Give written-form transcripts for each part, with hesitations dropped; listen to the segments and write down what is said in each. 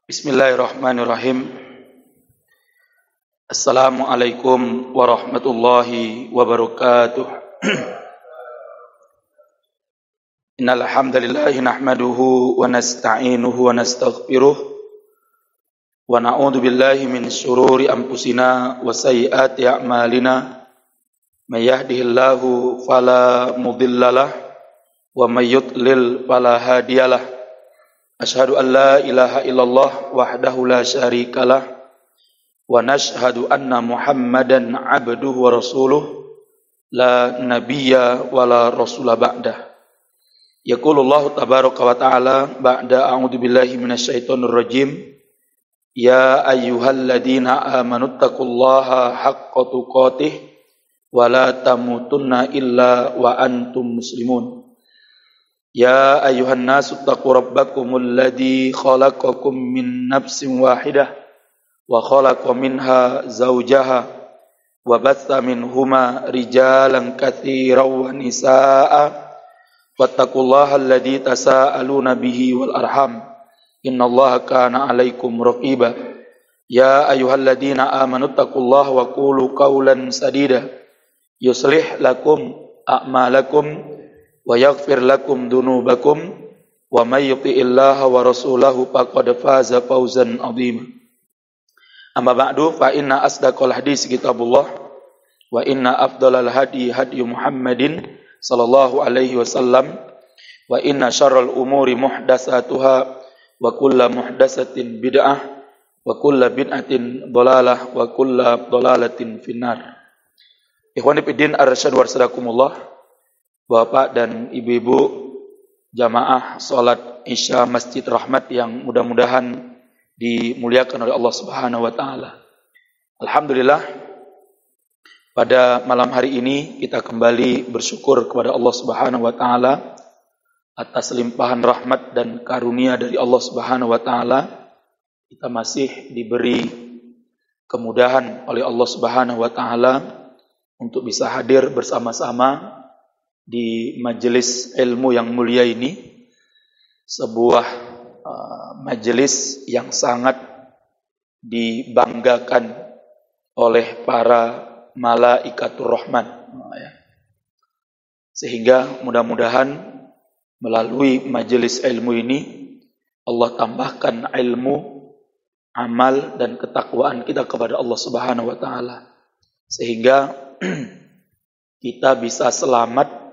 Bismillahirrahmanirrahim. Assalamualaikum warahmatullahi wabarakatuh. Innal hamdalillah nahmaduhu wa nasta'inuhu wa nastaghfiruh wa na'udzu billahi min shururi anfusina wa sayyiati a'malina. May yahdihillahu fala mudhillalah wa may yudlil fala hadiyalah. Asyhadu an la ilaha illallah wahdahu la syarikalah wa nashhadu anna Muhammadan abduhu wa rasuluh la nabiyya wa la rasula ba'dah. Yaqulullahu tabaraka wa ta'ala ba'da a'udzu billahi minasyaitonir rajim. Ya ayyuhalladzina amanuttaqullaha haqqa tuqatih wa la tamutunna illa wa antum muslimun. Ya ayuhan nasu taqu rabbakumul ladzi khalaqakum min nafsin wahidah wa khalaqa minha zawjaha wa batha minhuma rijalan katsiran wa nisaa'a wattaqullaha alladzi tasaaluna bihi wal arham innallaha kana 'alaikum raqiba. Ya ayyuhalladzina amanu taqullaha wa qulu qawlan sadida yuslih lakum a'malakum wa yaghfir lakum dunubakum wa may yuti'illaha wa rasulahu faqad faza fawzan 'azima. Amma ba'du fa inna asdaqal hadis kitabullah wa inna afdalal hadi hadi Muhammadin sallallahu alaihi wasallam wa inna syarral umuri muhdatsatuha wa kullu muhdatsatin bid'ah wa kullu bid'atin dhalalah wa kullu dhalalatin finnar. Ikhwani fiddin arsyadu warsadakumullah. Bapak dan ibu-ibu jamaah salat Isya Masjid Rahmat yang mudah-mudahan dimuliakan oleh Allah Subhanahu wa taala. Alhamdulillah, pada malam hari ini kita kembali bersyukur kepada Allah Subhanahu wa taala atas limpahan rahmat dan karunia dari Allah Subhanahu wa taala. Kita masih diberi kemudahan oleh Allah Subhanahu wa taala untuk bisa hadir bersama-sama di majelis ilmu yang mulia ini, sebuah majelis yang sangat dibanggakan oleh para malaikatur rahman, sehingga mudah-mudahan melalui majelis ilmu ini Allah tambahkan ilmu, amal dan ketakwaan kita kepada Allah Subhanahu wa taala, sehingga kita bisa selamat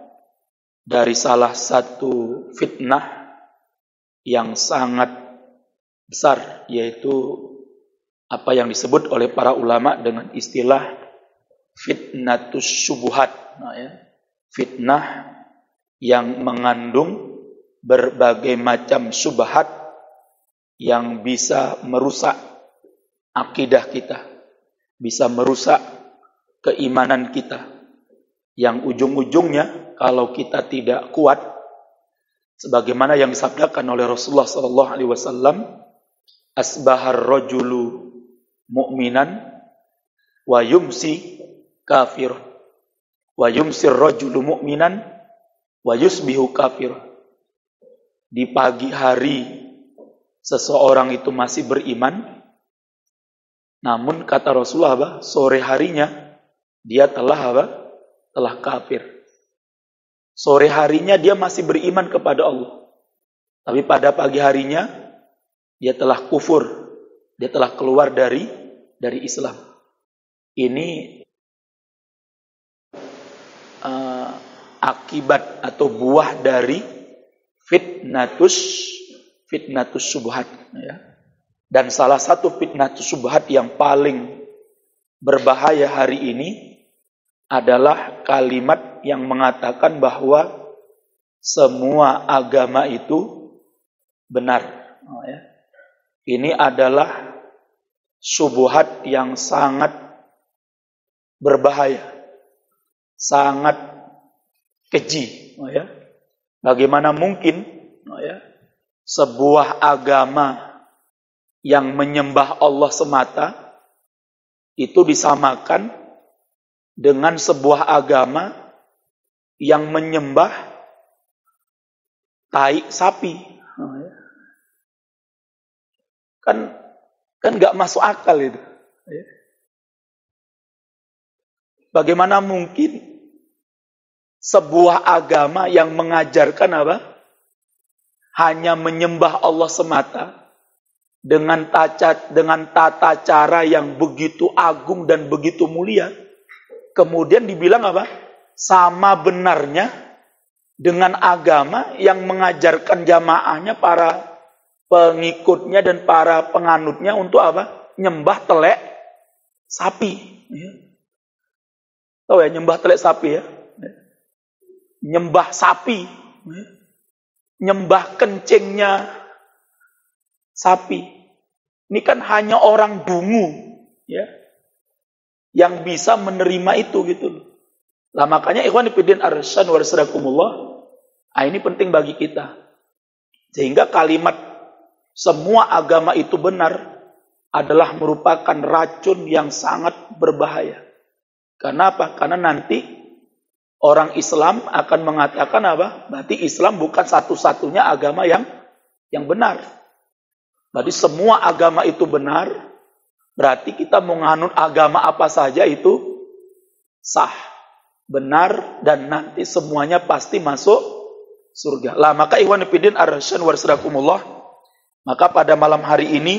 dari salah satu fitnah yang sangat besar, yaitu apa yang disebut oleh para ulama dengan istilah fitnatus syubuhat. Fitnah yang mengandung berbagai macam syubhat yang bisa merusak akidah kita, bisa merusak keimanan kita, yang ujung-ujungnya kalau kita tidak kuat, sebagaimana yang disabdakan oleh Rasulullah sallallahu alaihi wasallam, asbahar rajulu mu'minan wa yumsi kafir wa yumsir rajulu mu'minan wa yusbihu kafir. Di pagi hari seseorang itu masih beriman, namun kata Rasulullah, sore harinya dia telah kafir. Sore harinya dia masih beriman kepada Allah, tapi pada pagi harinya dia telah kufur, dia telah keluar dari Islam. Ini akibat atau buah dari fitnatus syubhat, ya. Dan salah satu fitnatus syubhat yang paling berbahaya hari ini adalah kalimat yang mengatakan bahwa semua agama itu benar. Ini adalah syubhat yang sangat berbahaya, sangat keji. Bagaimana mungkin sebuah agama yang menyembah Allah semata itu disamakan dengan sebuah agama yang menyembah tai sapi. Kan nggak masuk akal itu. Bagaimana mungkin sebuah agama yang mengajarkan apa? Hanya menyembah Allah semata dengan tata cara yang begitu agung dan begitu mulia. Kemudian dibilang apa? Sama benarnya dengan agama yang mengajarkan jamaahnya, para pengikutnya dan para penganutnya untuk apa? Nyembah telek sapi. Tahu ya nyembah telek sapi ya? Nyembah sapi. Nyembah kencingnya sapi. Ini kan hanya orang dungu ya yang bisa menerima itu gitu loh. Lah makanya ikhwan fillah arsyad wa rasadakumullah, ini penting bagi kita. Sehingga kalimat semua agama itu benar adalah merupakan racun yang sangat berbahaya. Karena apa? Karena nanti orang Islam akan mengatakan apa? Berarti Islam bukan satu-satunya agama yang benar. Berarti semua agama itu benar. Berarti kita menganut agama apa saja itu sah, benar, dan nanti semuanya pasti masuk surga. Lah maka ikhwan fillah arsyad wa rasadakumullah, maka pada malam hari ini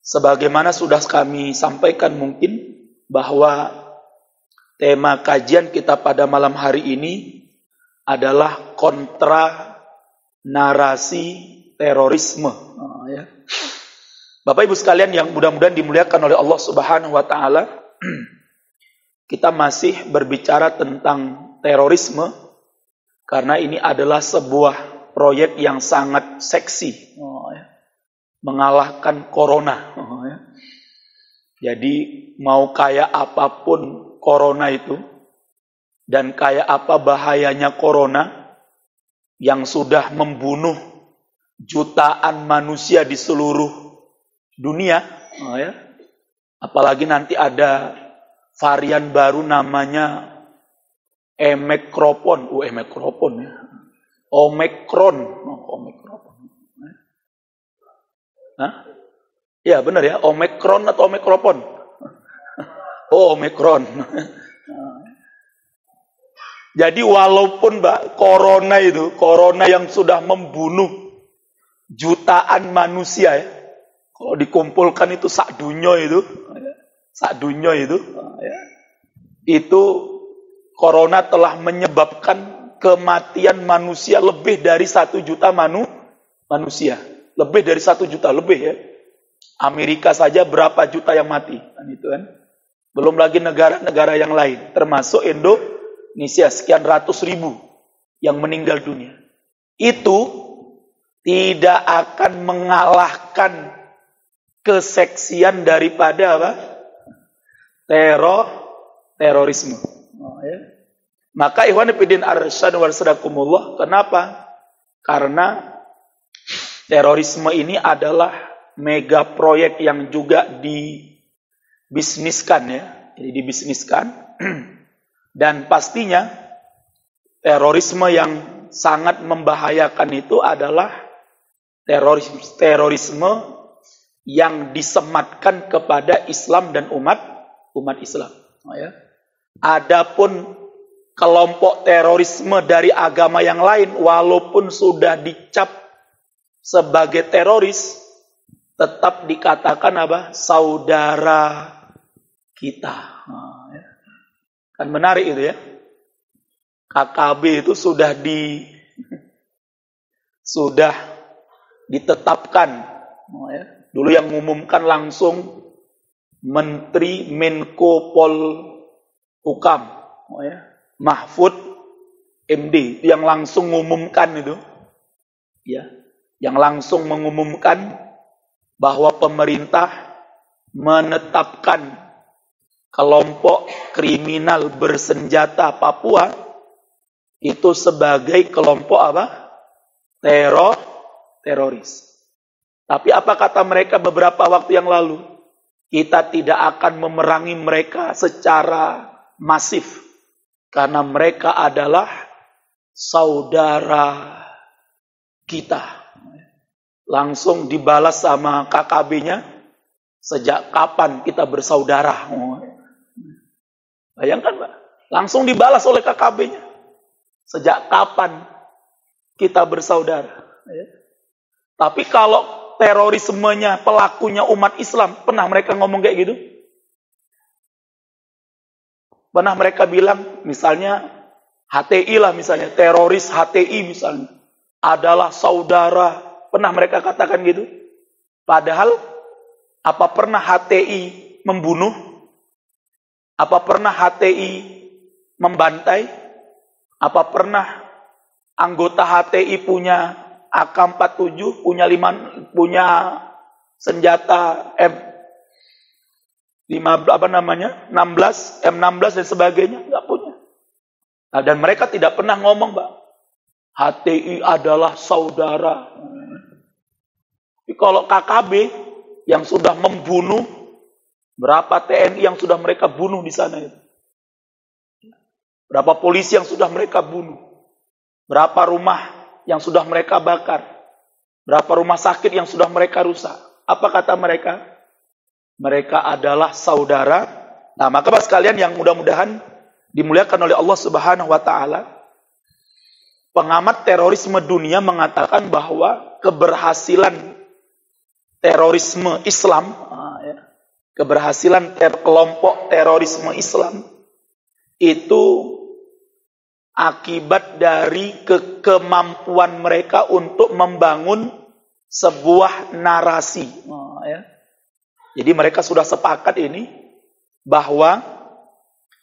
sebagaimana sudah kami sampaikan mungkin bahwa tema kajian kita pada malam hari ini adalah kontra narasi terorisme. Ya. Bapak Ibu sekalian yang mudah-mudahan dimuliakan oleh Allah Subhanahu wa taala, kita masih berbicara tentang terorisme karena ini adalah sebuah proyek yang sangat seksi. Ya. Mengalahkan corona. Ya. Jadi mau kayak apapun corona itu, dan kayak apa bahayanya corona yang sudah membunuh jutaan manusia di seluruh dunia, ya. Apalagi nanti ada varian baru namanya Omicron, ya. Omicron. Hah? Ya benar ya, Omicron atau Omicron? Oh, Omicron. Jadi walaupun corona yang sudah membunuh jutaan manusia ya, kalau dikumpulkan itu sak dunia itu, itu corona telah menyebabkan kematian manusia lebih dari 1 juta manusia, lebih dari 1 juta lebih ya. Amerika saja berapa juta yang mati, itu kan. Belum lagi negara-negara yang lain, termasuk Indonesia sekian ratus ribu yang meninggal dunia. Itu tidak akan mengalahkan keseksian daripada apa? Terorisme. Ya. Maka ikhwan fillah arsyad wa rasadakumullah, kenapa? Karena terorisme ini adalah mega proyek yang juga dibisniskan ya. Jadi dibisniskan dan pastinya terorisme yang sangat membahayakan itu adalah terorisme yang disematkan kepada Islam dan umat Islam. Ya. Adapun kelompok terorisme dari agama yang lain, walaupun sudah dicap sebagai teroris, tetap dikatakan apa? Saudara kita. Ya. Kan menarik itu ya. KKB itu sudah ditetapkan. Ya. Dulu yang mengumumkan langsung Menteri Menko Polhukam, ya. Mahfud MD yang langsung mengumumkan itu, ya, yang langsung mengumumkan bahwa pemerintah menetapkan kelompok kriminal bersenjata Papua itu sebagai kelompok apa? Teroris. Tapi apa kata mereka beberapa waktu yang lalu? Kita tidak akan memerangi mereka secara masif karena mereka adalah saudara kita. langsung dibalas sama KKB-nya, sejak kapan kita bersaudara? Bayangkan, Pak. Langsung dibalas oleh KKB-nya. Sejak kapan kita bersaudara? Tapi kalau terorismenya, pelakunya umat Islam, pernah mereka ngomong kayak gitu? Pernah mereka bilang, misalnya HTI lah misalnya, teroris HTI misalnya, adalah saudara. Pernah mereka katakan gitu? Padahal, apa pernah HTI membunuh? Apa pernah HTI membantai? Apa pernah anggota HTI punya AK-47, punya senjata M16 dan sebagainya? Enggak punya. Nah, dan mereka tidak pernah ngomong, Pak, HTI adalah saudara. Tapi kalau KKB yang sudah membunuh, berapa TNI yang sudah mereka bunuh di sana itu? Berapa polisi yang sudah mereka bunuh? Berapa rumah yang sudah mereka bakar? Berapa rumah sakit yang sudah mereka rusak? Apa kata mereka? Mereka adalah saudara. Nah, maka Bapak sekalian yang mudah-mudahan dimuliakan oleh Allah Subhanahu wa taala, pengamat terorisme dunia mengatakan bahwa keberhasilan terorisme Islam, keberhasilan kelompok terorisme Islam itu akibat dari kemampuan mereka untuk membangun sebuah narasi. Jadi mereka sudah sepakat ini bahwa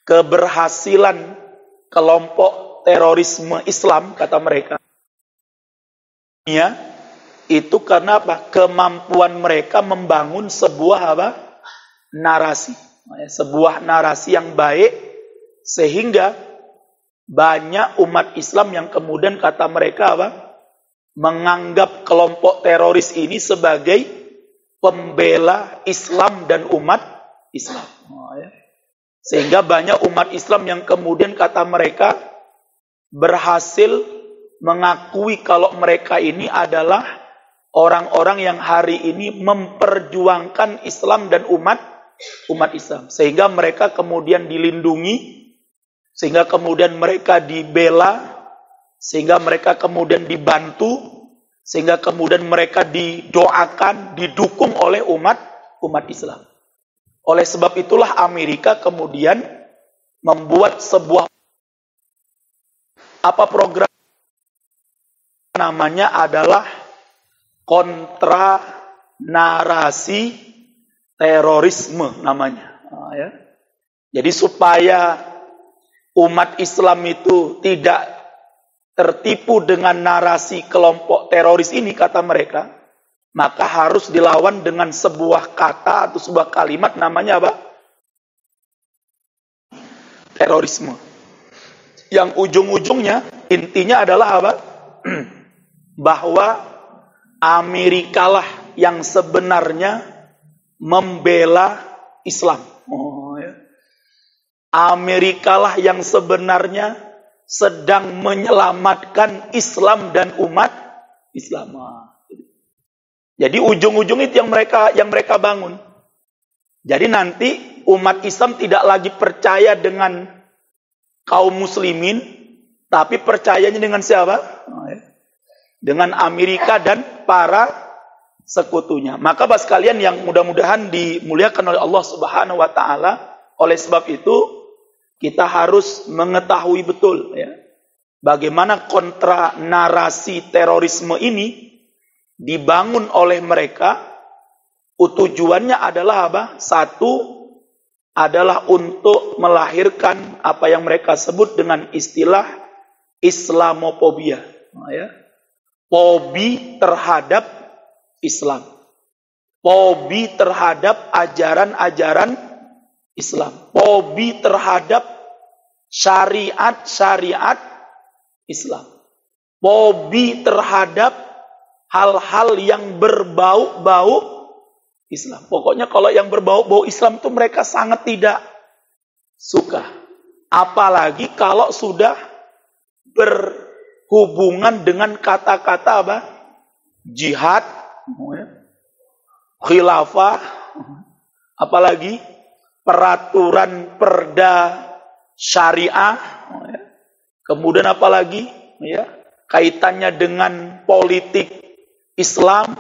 keberhasilan kelompok terorisme Islam, kata mereka, itu karena apa? Kemampuan mereka membangun sebuah narasi. Sebuah narasi yang baik, sehingga banyak umat Islam yang kemudian kata mereka menganggap kelompok teroris ini sebagai pembela Islam dan umat Islam. Sehingga banyak umat Islam yang kemudian kata mereka berhasil mengakui kalau mereka ini adalah orang-orang yang hari ini memperjuangkan Islam dan umat Islam. Sehingga mereka kemudian dilindungi, sehingga kemudian mereka dibela, sehingga mereka kemudian dibantu, sehingga kemudian mereka didoakan, didukung oleh umat Islam. Oleh sebab itulah Amerika kemudian membuat sebuah program namanya adalah kontra narasi terorisme namanya. Jadi supaya umat Islam itu tidak tertipu dengan narasi kelompok teroris ini, kata mereka, maka harus dilawan dengan sebuah kata atau sebuah kalimat namanya apa? Terorisme. Yang ujung-ujungnya, intinya adalah apa? Bahwa Amerika lah yang sebenarnya membela Islam. Amerika lah yang sebenarnya sedang menyelamatkan Islam dan umat Islam. Jadi ujung-ujung itu yang mereka bangun. Jadi nanti umat Islam tidak lagi percaya dengan kaum muslimin, tapi percayanya dengan siapa? Dengan Amerika dan para sekutunya. Maka Bapak sekalian yang mudah-mudahan dimuliakan oleh Allah Subhanahu wa taala, oleh sebab itu kita harus mengetahui betul bagaimana kontra narasi terorisme ini dibangun oleh mereka. Tujuannya adalah apa? Satu adalah untuk melahirkan apa yang mereka sebut dengan istilah Islamofobia. Fobi terhadap Islam. Fobi terhadap ajaran-ajaran Islam. Fobi terhadap syariat-syariat Islam. Fobi terhadap hal-hal yang berbau-bau Islam. Pokoknya kalau yang berbau-bau Islam itu mereka sangat tidak suka. Apalagi kalau sudah berhubungan dengan kata-kata apa? Jihad, khilafah, apalagi peraturan perda syariah, kemudian apalagi kaitannya dengan politik Islam,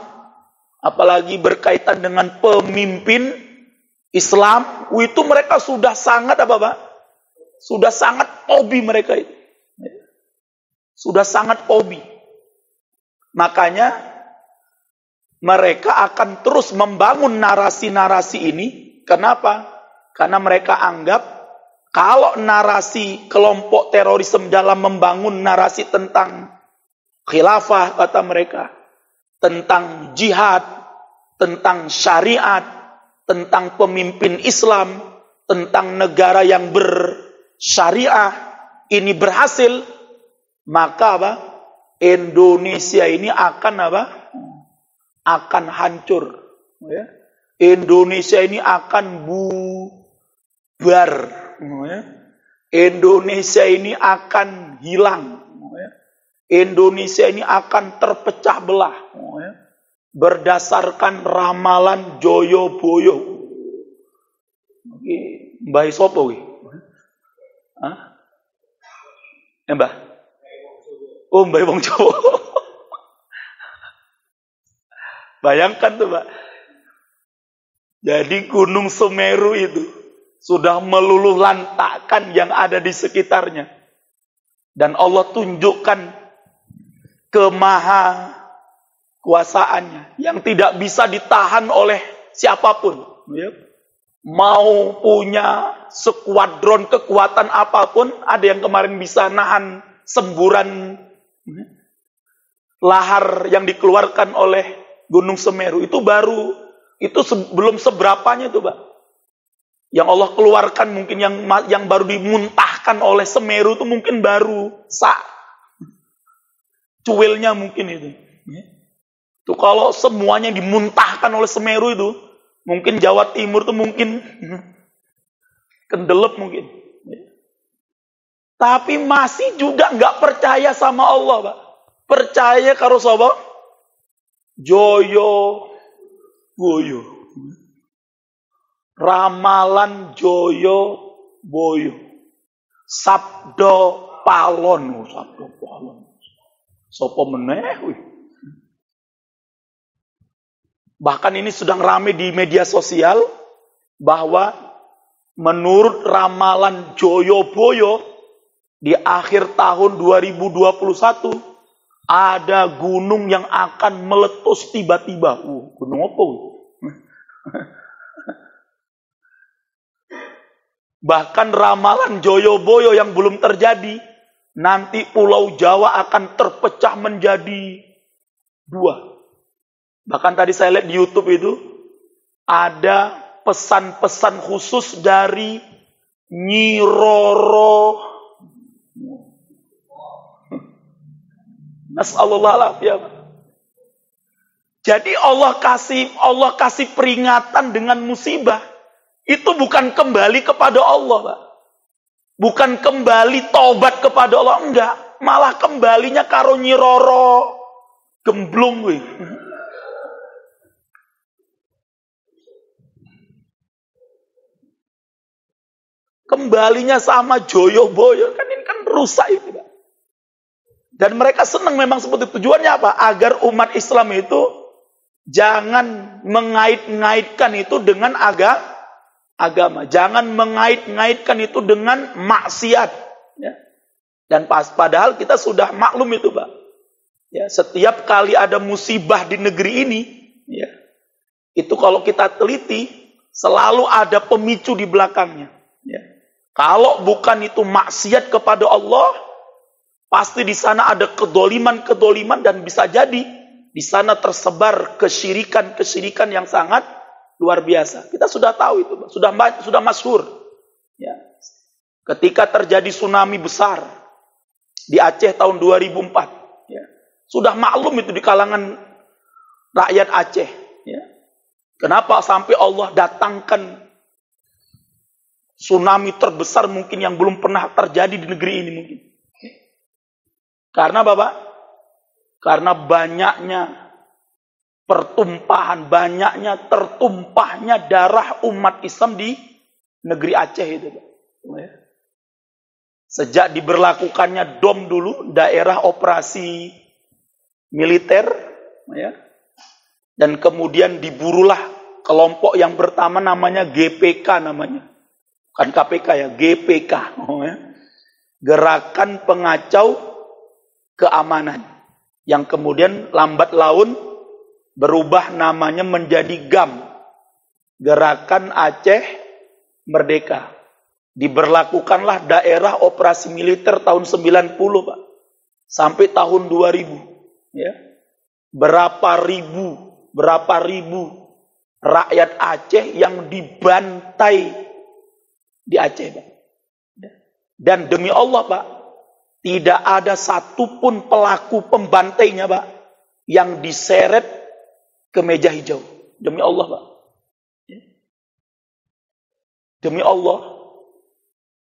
apalagi berkaitan dengan pemimpin Islam, itu mereka sudah sangat sudah sangat hobi mereka itu. Sudah sangat hobi. Makanya mereka akan terus membangun narasi-narasi ini. Kenapa? Karena mereka anggap kalau narasi kelompok terorisme dalam membangun narasi tentang khilafah, kata mereka, tentang jihad, tentang syariat, tentang pemimpin Islam, tentang negara yang bersyariah, ini berhasil, maka Indonesia ini akan akan hancur. Indonesia ini akan bubar. Indonesia ini akan hilang. Indonesia ini akan terpecah belah. Berdasarkan ramalan Joyoboyo. Mbah sopo wi? Mbah? Oh, Mbah wong Jawa. Bayangkan tuh, Mbak. Jadi Gunung Semeru itu sudah meluluh lantakkan yang ada di sekitarnya. Dan Allah tunjukkan kemaha kuasaannya yang tidak bisa ditahan oleh siapapun. Mau punya skuadron kekuatan apapun, ada yang kemarin bisa nahan semburan lahar yang dikeluarkan oleh Gunung Semeru. Itu belum seberapanya itu, Pak. Yang Allah keluarkan mungkin yang baru dimuntahkan oleh Semeru itu mungkin baru cuilnya mungkin itu. Itu kalau semuanya dimuntahkan oleh Semeru itu, mungkin Jawa Timur itu mungkin kendelep mungkin. Tapi masih juga nggak percaya sama Allah, Pak. Percaya karo sapa? Joyoboyo. Ramalan Joyoboyo. Sabdo Palon. Sabdo Palon. Sopo meneh. Bahkan ini sedang ramai di media sosial bahwa menurut ramalan Joyoboyo di akhir tahun 2021 ada gunung yang akan meletus tiba-tiba. Gunung apa? Bahkan ramalan Joyoboyo yang belum terjadi, nanti Pulau Jawa akan terpecah menjadi 2. Bahkan tadi saya lihat di YouTube itu, ada pesan-pesan khusus dari Nyi Roro. Nasallallahu. Jadi Allah kasih peringatan dengan musibah. Itu bukan kembali kepada Allah, Pak. Bukan kembali tobat kepada Allah, enggak. Malah kembalinya karo Nyi Roro gemblung. Kembalinya sama Joyoboyo. Kan ini kan rusak itu, Pak. Dan mereka senang memang seperti tujuannya apa? Agar umat Islam itu jangan mengait-ngaitkan itu dengan agama. Jangan mengait-ngaitkan itu dengan maksiat. Ya. Dan padahal kita sudah maklum itu, Pak. Ya, setiap kali ada musibah di negeri ini, ya, itu kalau kita teliti, selalu ada pemicu di belakangnya. Ya. Kalau bukan itu maksiat kepada Allah, pasti di sana ada kedoliman-kedoliman dan bisa jadi di sana tersebar kesyirikan yang sangat luar biasa. Kita sudah tahu itu, sudah masyhur. Ya. Ketika terjadi tsunami besar di Aceh tahun 2004, ya, sudah maklum itu di kalangan rakyat Aceh. Ya. Kenapa sampai Allah datangkan tsunami terbesar mungkin yang belum pernah terjadi di negeri ini mungkin? Karena Bapak, karena banyaknya pertumpahan, banyaknya tertumpahnya darah umat Islam di negeri Aceh itu, Pak. Sejak diberlakukannya DOM dulu, daerah operasi militer, ya, dan kemudian diburulah kelompok yang pertama namanya GPK namanya. Bukan KPK ya, GPK. Ya. Gerakan Pengacau Keamanan. Yang kemudian lambat laun berubah namanya menjadi GAM. Gerakan Aceh Merdeka. Diberlakukanlah daerah operasi militer tahun 90, Pak. Sampai tahun 2000. Ya. Berapa ribu rakyat Aceh yang dibantai di Aceh, Pak. Dan demi Allah, Pak, tidak ada satupun pelaku pembantainya, Pak, yang diseret ke meja hijau. Demi Allah, Pak. Demi Allah.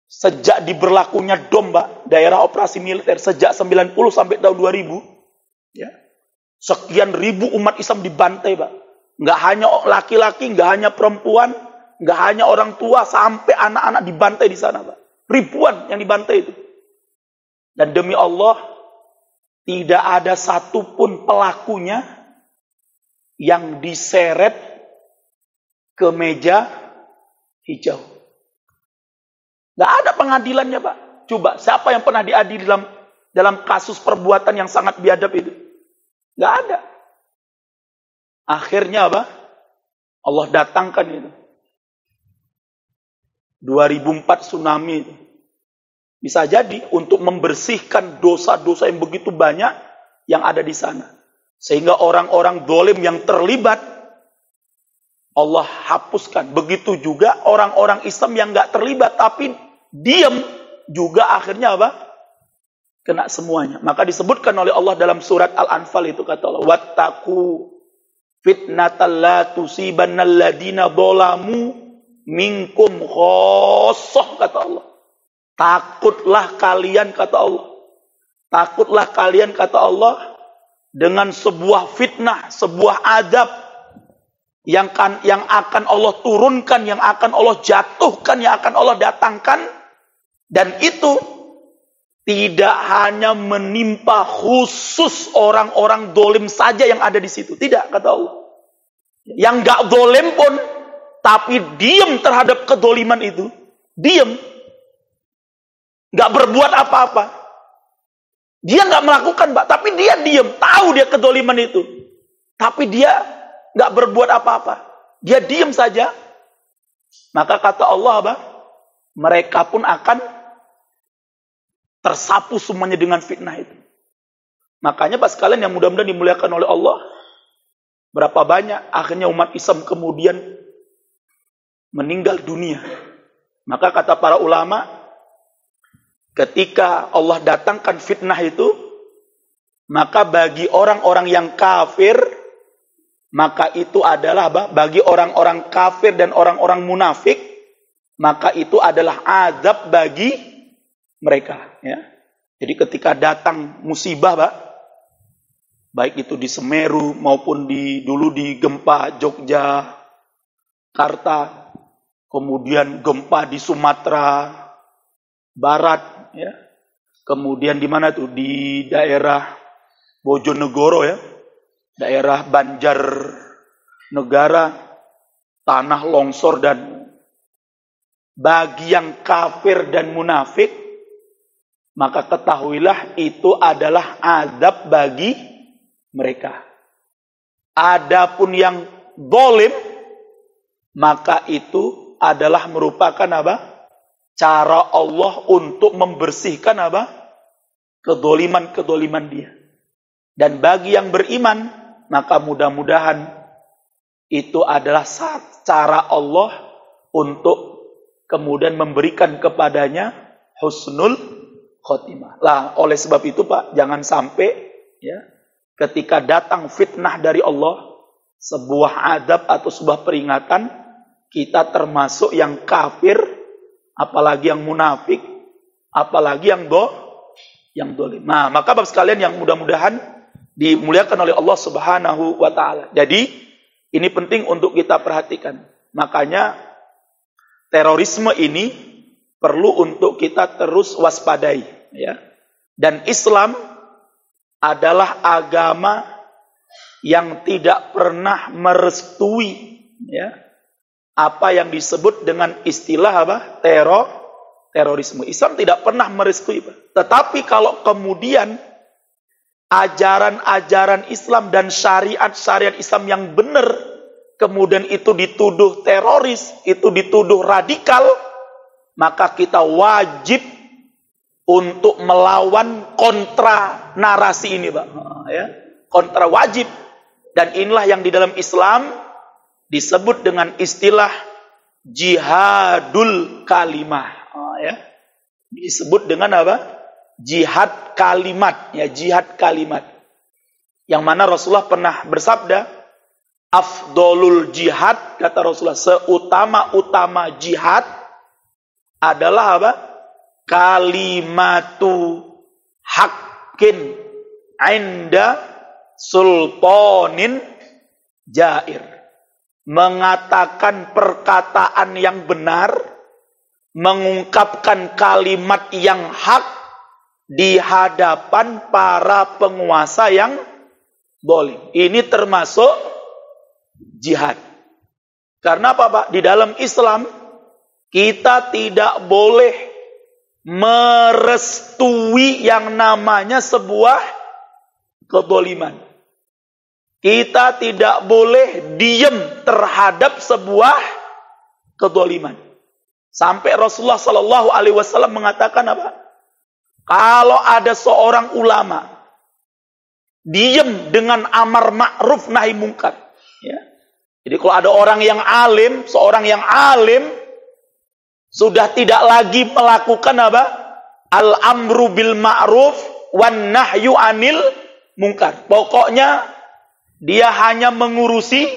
Sejak diberlakunya DOM, Pak, daerah operasi militer, sejak 90 sampai tahun 2000, ya, sekian ribu umat Islam dibantai, Pak. Nggak hanya laki-laki, nggak hanya perempuan, nggak hanya orang tua, sampai anak-anak dibantai di sana, Pak. Ribuan yang dibantai itu. Dan demi Allah, tidak ada satupun pelakunya yang diseret ke meja hijau. Nggak ada pengadilannya, Pak. Coba, siapa yang pernah diadili dalam kasus perbuatan yang sangat biadab itu? Nggak ada. Akhirnya apa? Allah datangkan itu. 2004 tsunami itu. Bisa jadi untuk membersihkan dosa-dosa yang begitu banyak yang ada di sana. Sehingga orang-orang dolim yang terlibat, Allah hapuskan. Begitu juga orang-orang Islam yang nggak terlibat tapi diam juga akhirnya apa? Kena semuanya. Maka disebutkan oleh Allah dalam surat Al-Anfal itu, kata Allah, wattaqu fitnatal la tusibannal ladina zalamu minkum khossah, kata Allah. Takutlah kalian, kata Allah. Takutlah kalian, kata Allah, dengan sebuah fitnah, sebuah azab yang akan Allah turunkan, yang akan Allah jatuhkan, yang akan Allah datangkan. Dan itu tidak hanya menimpa khusus orang-orang dolim saja yang ada di situ. Tidak, kata Allah. Yang gak dolim pun, tapi diam terhadap kedoliman itu. Diam. Gak berbuat apa-apa. Dia gak melakukan, Pak. Tapi dia diam. Tahu dia kedoliman itu. Tapi dia gak berbuat apa-apa. Dia diam saja. Maka kata Allah, apa? Mereka pun akan tersapu semuanya dengan fitnah itu. Makanya Pak sekalian yang mudah-mudahan dimuliakan oleh Allah, berapa banyak akhirnya umat Islam kemudian meninggal dunia. Maka kata para ulama, ketika Allah datangkan fitnah itu, maka bagi orang-orang yang kafir, maka itu adalah apa? Bagi orang-orang kafir dan orang-orang munafik, maka itu adalah azab bagi mereka, ya. Jadi ketika datang musibah, Pak, baik itu di Semeru maupun dulu di gempa Jogja, Jakarta, kemudian gempa di Sumatera Barat, ya. Kemudian di mana tuh? Di daerah Bojonegoro, ya. Daerah Banjarnegara, tanah longsor, dan bagi yang kafir dan munafik, maka ketahuilah itu adalah azab bagi mereka. Adapun yang zalim, maka itu adalah merupakan apa? Cara Allah untuk membersihkan apa? Kedoliman-kedoliman dia. Dan bagi yang beriman, maka mudah-mudahan itu adalah cara Allah untuk kemudian memberikan kepadanya husnul khotimah. Lah, oleh sebab itu, Pak, jangan sampai, ya, ketika datang fitnah dari Allah, sebuah adab atau sebuah peringatan, kita termasuk yang kafir, apalagi yang munafik, apalagi yang dolim. Nah, maka Bapak sekalian yang mudah-mudahan dimuliakan oleh Allah Subhanahu wa taala. Jadi ini penting untuk kita perhatikan. Makanya terorisme ini perlu untuk kita terus waspadai, ya. Dan Islam adalah agama yang tidak pernah merestui, ya, apa yang disebut dengan istilah apa? Terorisme. Islam tidak pernah merestui. Tetapi kalau kemudian ajaran-ajaran Islam dan syariat-syariat Islam yang benar kemudian itu dituduh teroris, itu dituduh radikal, maka kita wajib untuk melawan kontra narasi ini, Pak. Ya, kontra wajib. Dan inilah yang di dalam Islam disebut dengan istilah jihadul kalimah. Ya. Disebut dengan apa? Jihad kalimat, ya, jihad kalimat. Yang mana Rasulullah pernah bersabda, afdolul jihad, kata Rasulullah, seutama-utama jihad adalah apa? Kalimatu haqqin inda sultanin jair. Mengatakan perkataan yang benar, mengungkapkan kalimat yang hak di hadapan para penguasa yang zalim. Ini termasuk jihad. Karena apa, Pak? Di dalam Islam kita tidak boleh merestui yang namanya sebuah kezaliman. Kita tidak boleh diam terhadap sebuah kezaliman. Sampai Rasulullah Shallallahu Alaihi Wasallam mengatakan apa? Kalau ada seorang ulama diam dengan amar ma'ruf nahi mungkar, ya. Jadi kalau ada orang yang alim, seorang yang alim sudah tidak lagi melakukan apa? Al-amru bil ma'ruf wan nahyu anil mungkar. Pokoknya dia hanya mengurusi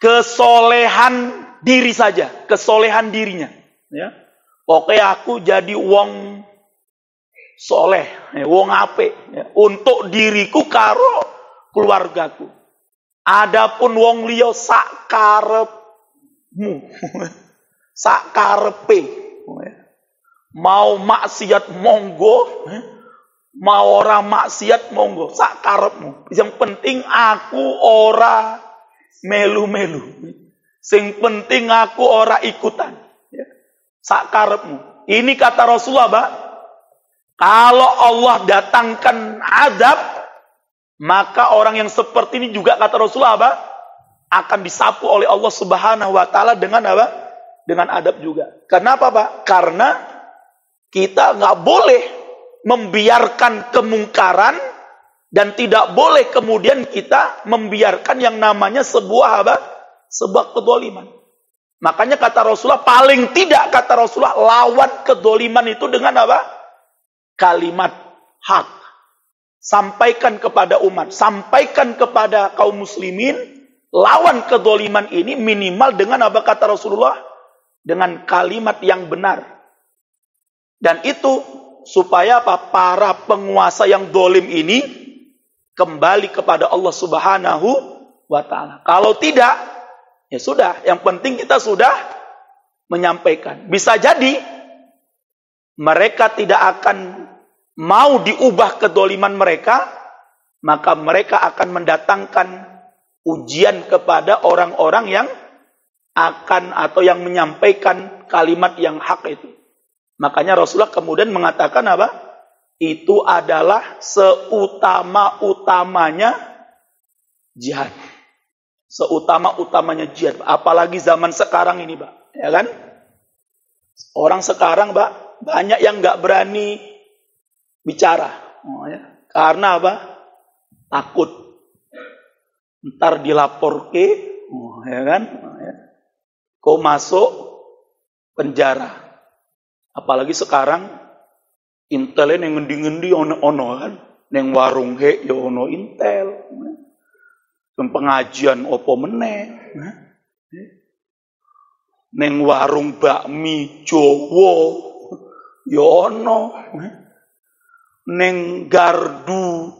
kesolehan diri saja, kesolehan dirinya, ya. Pokoknya aku jadi wong soleh, wong apik, ya, untuk diriku karo keluargaku. Adapun wong liya sak karepmu, sak karepe. Mau maksiat monggo, mau ora maksiat monggo, sak karepmu. Yang penting aku ora melu-melu. Sing penting aku ora ikutan, ya. Sak karepmu. Ini kata Rasulullah, Pak. Kalau Allah datangkan azab, maka orang yang seperti ini juga kata Rasulullah apa? Akan disapu oleh Allah Subhanahu wa taala dengan apa? Dengan adab juga. Kenapa, Pak? Karena kita nggak boleh membiarkan kemungkaran dan tidak boleh kemudian kita membiarkan yang namanya sebuah apa? Sebuah kedzaliman. Makanya kata Rasulullah, paling tidak kata Rasulullah, lawan kedzaliman itu dengan apa? Kalimat hak. Sampaikan kepada umat, sampaikan kepada kaum muslimin, lawan kedzaliman ini minimal dengan apa kata Rasulullah? Dengan kalimat yang benar. Dan itu supaya apa? Para penguasa yang zalim ini kembali kepada Allah Subhanahu wa taala. Kalau tidak, ya sudah, yang penting kita sudah menyampaikan. Bisa jadi mereka tidak akan mau diubah kedzaliman mereka, maka mereka akan mendatangkan ujian kepada orang-orang yang akan atau yang menyampaikan kalimat yang hak itu. Makanya Rasulullah kemudian mengatakan apa? Itu adalah seutama-utamanya jihad. Seutama-utamanya jihad. Apalagi zaman sekarang ini, Pak. Ya kan? Orang sekarang, Pak, banyak yang nggak berani bicara. Ya. Karena apa? Takut. Ntar dilapor ke, ya kan? Ya. Kau masuk penjara. Apalagi sekarang intel yang ngendi-ngendi ono kan, neng warung he ya ono intel, pengajian opo meneh, neng warung bakmi Jowo ya ono, neng gardu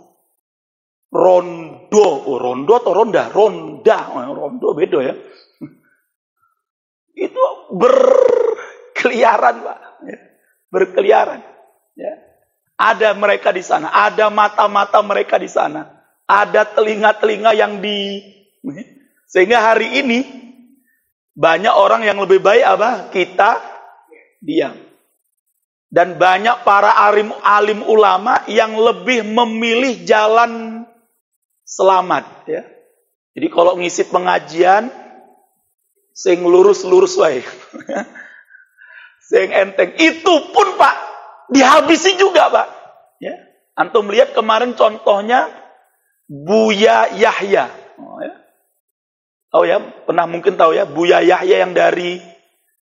rondo. Oh, rondo atau ronda? Ronda. Oh, rondo beda ya. Itu berkeliaran, Pak. Ya. Berkeliaran. Ya. Ada mereka di sana. Ada mata-mata mereka di sana. Ada telinga-telinga yang sehingga hari ini banyak orang yang lebih baik apa? Kita diam. Dan banyak para alim ulama yang lebih memilih jalan selamat. Ya. Jadi kalau ngisi pengajian, sing lurus-lurus wae. Sing enteng. Itu pun Pak, dihabisi juga Pak. Ya. Antum lihat kemarin contohnya Buya Yahya. Oh, ya. Tahu ya, mungkin tahu ya, Buya Yahya yang dari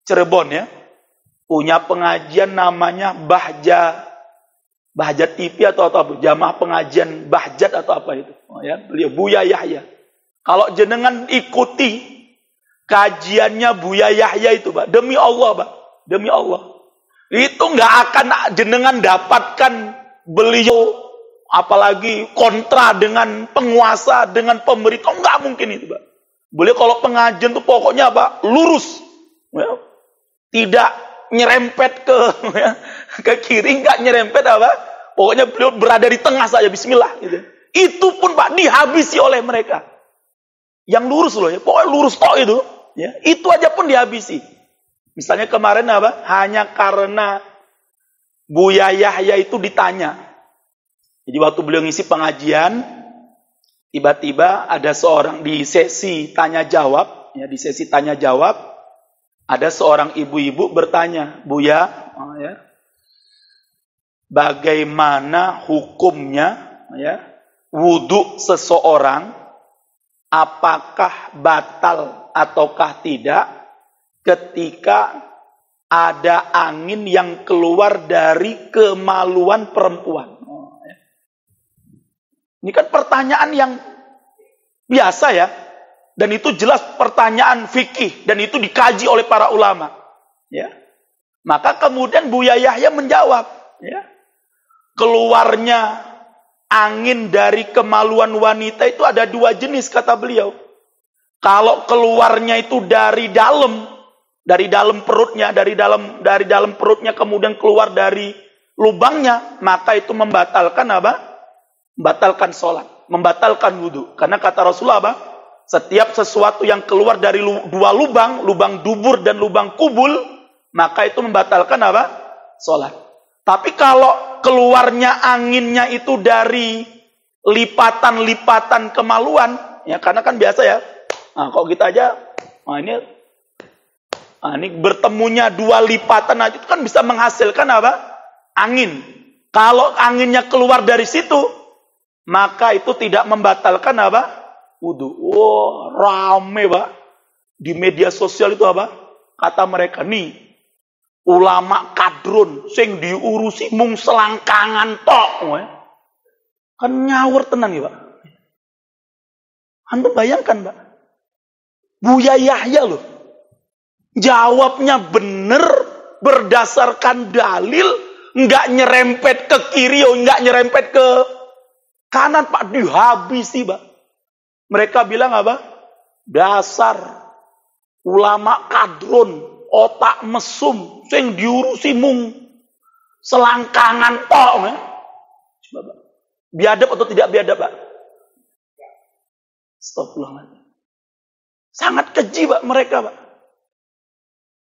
Cirebon ya. Punya pengajian namanya Bahjat TV atau apa, jamaah pengajian Bahjat atau apa itu. Oh, ya, beliau Buya Yahya. Kalau jenengan ikuti kajiannya Buya Yahya itu, Pak, demi Allah, Pak, demi Allah. Itu nggak akan jenengan dapatkan beliau apalagi kontra dengan penguasa, dengan pemerintah, nggak mungkin itu, Pak. Beliau kalau pengajian tuh pokoknya Pak, lurus. Ya. Tidak nyerempet ke kiri, nggak nyerempet apa. Pokoknya beliau berada di tengah saja, bismillah. Gitu. Itu pun Pak, dihabisi oleh mereka. Yang lurus loh ya, pokoknya lurus tok itu. Ya. Itu aja pun dihabisi. Misalnya kemarin apa? Hanya karena Buya Yahya itu ditanya. Jadi waktu beliau ngisi pengajian, tiba-tiba ada seorang di sesi tanya jawab, ya, di sesi tanya jawab, ada seorang ibu-ibu bertanya, Buya, oh, ya, bagaimana hukumnya, ya, wudhu seseorang, apakah batal ataukah tidak, ketika ada angin yang keluar dari kemaluan perempuan. Ini kan pertanyaan yang biasa ya. Dan itu jelas pertanyaan fikih. Dan itu dikaji oleh para ulama. Ya. Maka kemudian Buya Yahya menjawab. Ya. Keluarnya angin dari kemaluan wanita itu ada dua jenis kata beliau. Kalau keluarnya itu dari dalam perutnya, dari dalam perutnya kemudian keluar dari lubangnya, maka itu membatalkan apa? Membatalkan sholat, membatalkan wudhu. Karena kata Rasulullah apa? Setiap sesuatu yang keluar dari dua lubang, lubang dubur dan lubang kubul, maka itu membatalkan apa? Sholat. Tapi kalau keluarnya anginnya itu dari lipatan-lipatan kemaluan, ya karena kan biasa ya. Nah, kalau kita aja, ini bertemunya dua lipatan aja itu kan bisa menghasilkan apa? Angin. Kalau anginnya keluar dari situ, maka itu tidak membatalkan apa? Wudhu. Wow, rame Pak. Di media sosial itu apa? Kata mereka, nih, ulama kadrun, sing diurusi mung selangkangan tok. Kan nyawur tenang ya Pak. Anda bayangkan Pak. Buya Yahya loh. Jawabnya bener, berdasarkan dalil, nggak nyerempet ke kiri, nggak nyerempet ke kanan Pak, dihabisi Pak. Mereka bilang apa? Dasar ulama kadrun, otak mesum, sing diurusi mung selangkangan tok. Coba Pak. Biadab atau tidak biadab Pak? Astagfirullahaladzim. Sangat keji Pak mereka Pak.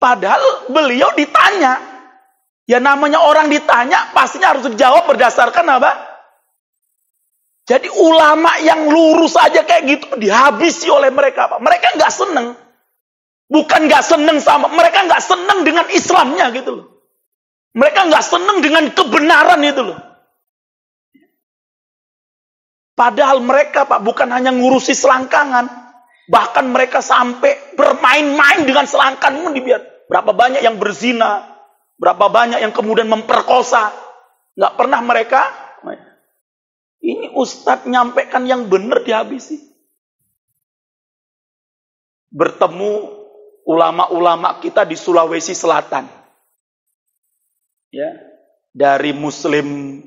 Padahal beliau ditanya. Ya namanya orang ditanya, pastinya harus dijawab berdasarkan apa? Jadi ulama yang lurus aja kayak gitu dihabisi oleh mereka, Pak. Mereka nggak seneng. Bukan nggak seneng sama, mereka nggak seneng dengan Islamnya gitu loh. Mereka nggak seneng dengan kebenaran itu loh. Padahal mereka Pak bukan hanya ngurusi selangkangan, bahkan mereka sampai bermain-main dengan selangkangan pun dibiar. Berapa banyak yang berzina, berapa banyak yang kemudian memperkosa, nggak pernah mereka. Ini Ustadz nyampaikan yang benar dihabisi. Bertemu ulama-ulama kita di Sulawesi Selatan. Ya, dari Muslim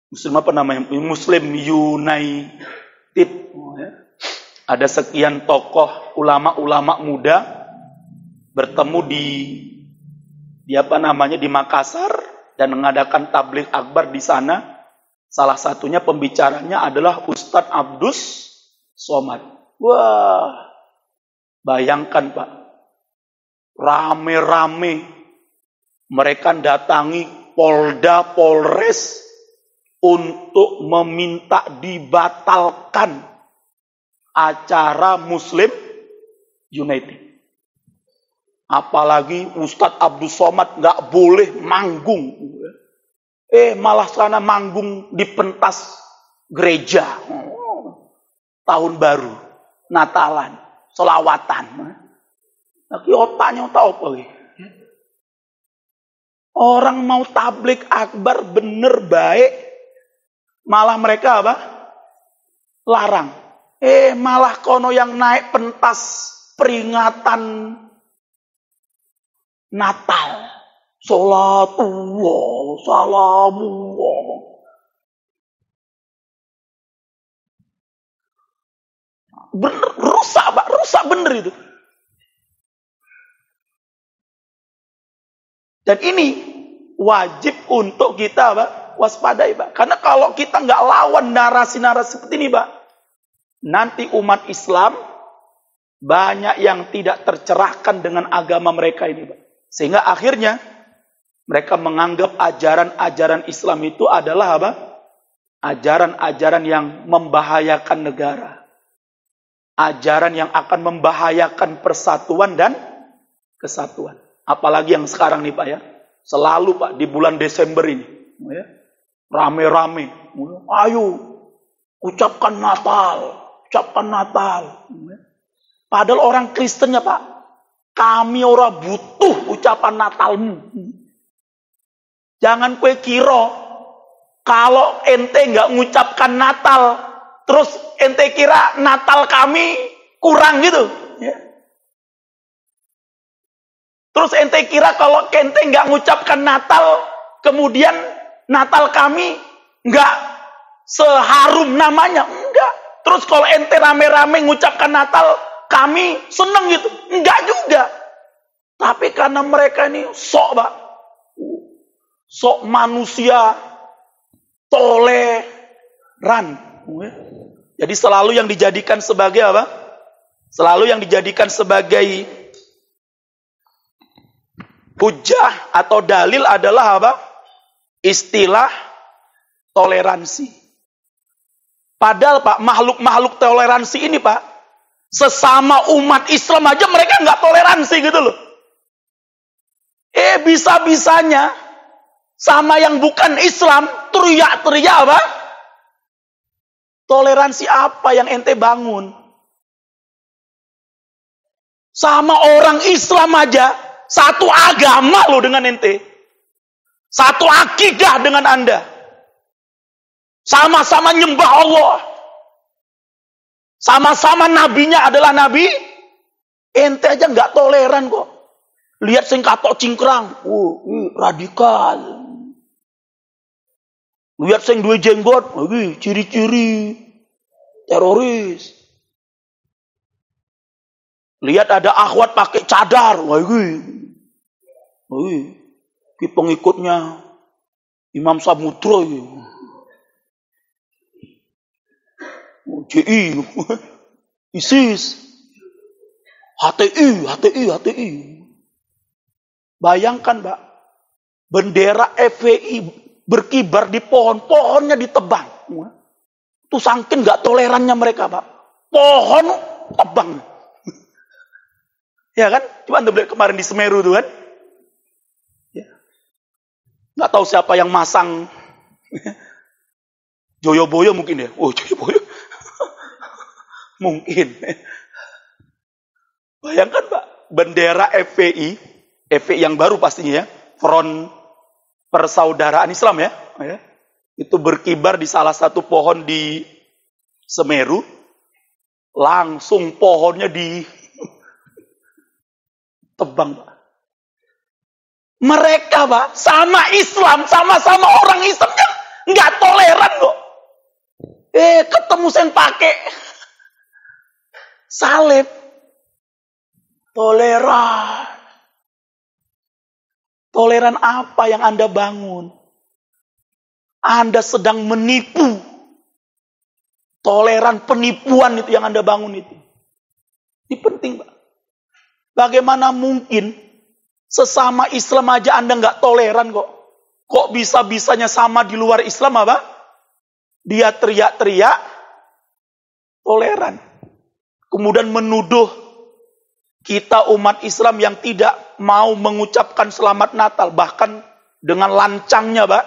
Muslim apa namanya? Muslim United. Ada sekian tokoh ulama-ulama muda bertemu di Makassar dan mengadakan tabligh akbar di sana. Salah satunya pembicaranya adalah Ustadz Abdus Somad. Wah, bayangkan Pak, rame-rame mereka datangi Polda Polres untuk meminta dibatalkan acara Muslim United. Apalagi Ustadz Abdus Somad nggak boleh manggung. Malah sana manggung di pentas gereja. Tahun baru, Natalan, selawatan. Lagi otaknya otak apa lagi? Orang mau tabligh akbar bener baik, malah mereka apa? Larang. Malah kono yang naik pentas peringatan Natal. Salatullah, salamullah. Bener, rusak Pak, rusak bener itu. Dan ini wajib untuk kita Pak, waspadai Pak. Karena kalau kita nggak lawan narasi-narasi seperti ini Pak, nanti umat Islam banyak yang tidak tercerahkan dengan agama mereka ini Pak. Sehingga akhirnya mereka menganggap ajaran-ajaran Islam itu adalah apa? Ajaran-ajaran yang membahayakan negara. Ajaran yang akan membahayakan persatuan dan kesatuan. Apalagi yang sekarang nih Pak ya. Selalu Pak di bulan Desember ini. Rame-rame. Ayo ucapkan Natal. Ucapkan Natal. Padahal orang Kristennya Pak. Kami ora butuh ucapan Natalmu. Jangan kue kira. Kalau ente nggak ngucapkan Natal. Terus ente kira Natal kami kurang gitu. Ya. Terus ente kira kalau ente nggak ngucapkan Natal, kemudian Natal kami nggak seharum namanya. Enggak. Terus kalau ente rame-rame ngucapkan Natal, kami seneng gitu. Enggak juga. Tapi karena mereka ini sok Pak. Sok manusia toleran. Jadi selalu yang dijadikan sebagai apa? Selalu yang dijadikan sebagai hujah atau dalil adalah apa? Istilah toleransi. Padahal Pak, makhluk-makhluk toleransi ini Pak, sesama umat Islam aja mereka nggak toleransi gitu loh. Bisa-bisanya sama yang bukan Islam teriak-teriak apa? Toleransi apa yang ente bangun? Sama orang Islam aja satu agama loh dengan ente. Satu akidah dengan Anda. Sama-sama nyembah Allah. Sama-sama nabinya adalah nabi. Ente aja nggak toleran kok. Lihat sing katok cingkrang. Radikal. Lihat sing duwe jenggot. Ciri-ciri teroris. Lihat ada akhwat pakai cadar. Ini pengikutnya Imam Samudra. JI. ISIS. HTI. Bayangkan Pak. Bendera FPI berkibar di pohon-pohonnya ditebang. Itu saking gak tolerannya mereka Pak. Pohon tebang. Ya kan? Coba Anda lihat kemarin di Semeru tuh kan. Ya. Gak tahu siapa yang masang. Joyoboyo mungkin ya. Joyoboyo. Mungkin. Bayangkan Pak. Bendera FPI. FPI yang baru pastinya ya. Front Persaudaraan Islam ya. Itu berkibar di salah satu pohon di Semeru. Langsung pohonnya tebang Pak. Mereka Pak sama Islam, sama-sama orang Islamnya Nggak toleran kok. Ketemu sen pakai salib. Toleran. Toleran apa yang Anda bangun? Anda sedang menipu. Toleran penipuan itu yang Anda bangun itu. Ini penting, Pak. Bagaimana mungkin sesama Islam aja Anda nggak toleran kok? Kok bisa-bisanya sama di luar Islam apa? Dia teriak-teriak toleran. Kemudian menuduh kita umat Islam yang tidak mau mengucapkan selamat Natal. Bahkan dengan lancangnya, Pak.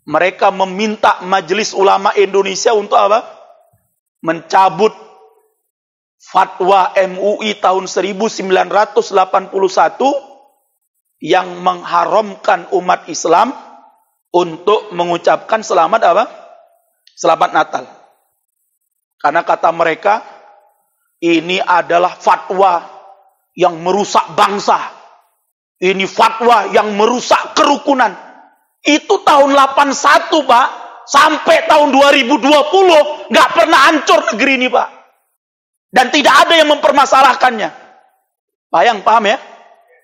Mereka meminta Majelis Ulama Indonesia untuk apa? Mencabut fatwa MUI tahun 1981 yang mengharamkan umat Islam untuk mengucapkan selamat apa? Selamat Natal. Karena kata mereka, ini adalah fatwa yang merusak bangsa. Ini fatwa yang merusak kerukunan. Itu tahun 81, Pak. Sampai tahun 2020 nggak pernah hancur negeri ini, Pak. Dan tidak ada yang mempermasalahkannya. Paham ya?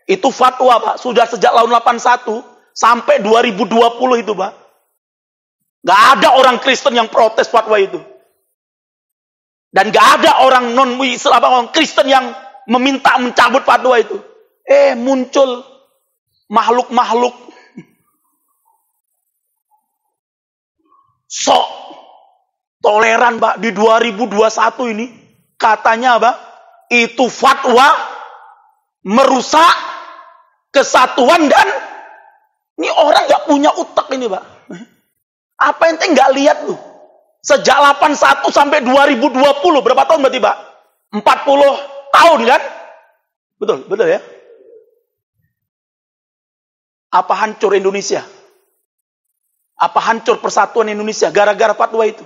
Itu fatwa, Pak. Sudah sejak tahun 81 sampai 2020 itu, Pak. Nggak ada orang Kristen yang protes fatwa itu. Dan nggak ada orang non-Islam, orang Kristen yang meminta mencabut fatwa itu. Muncul makhluk-makhluk sok toleran, Pak, di 2021 ini katanya apa? Itu fatwa merusak kesatuan dan ini orang nggak punya otak ini, Pak. Apa ente nggak lihat tuh? Sejak 81 sampai 2020 berapa tahun berarti, Pak? 40 tahun kan? Betul ya? Apa hancur Indonesia? Apa hancur persatuan Indonesia gara-gara fatwa itu?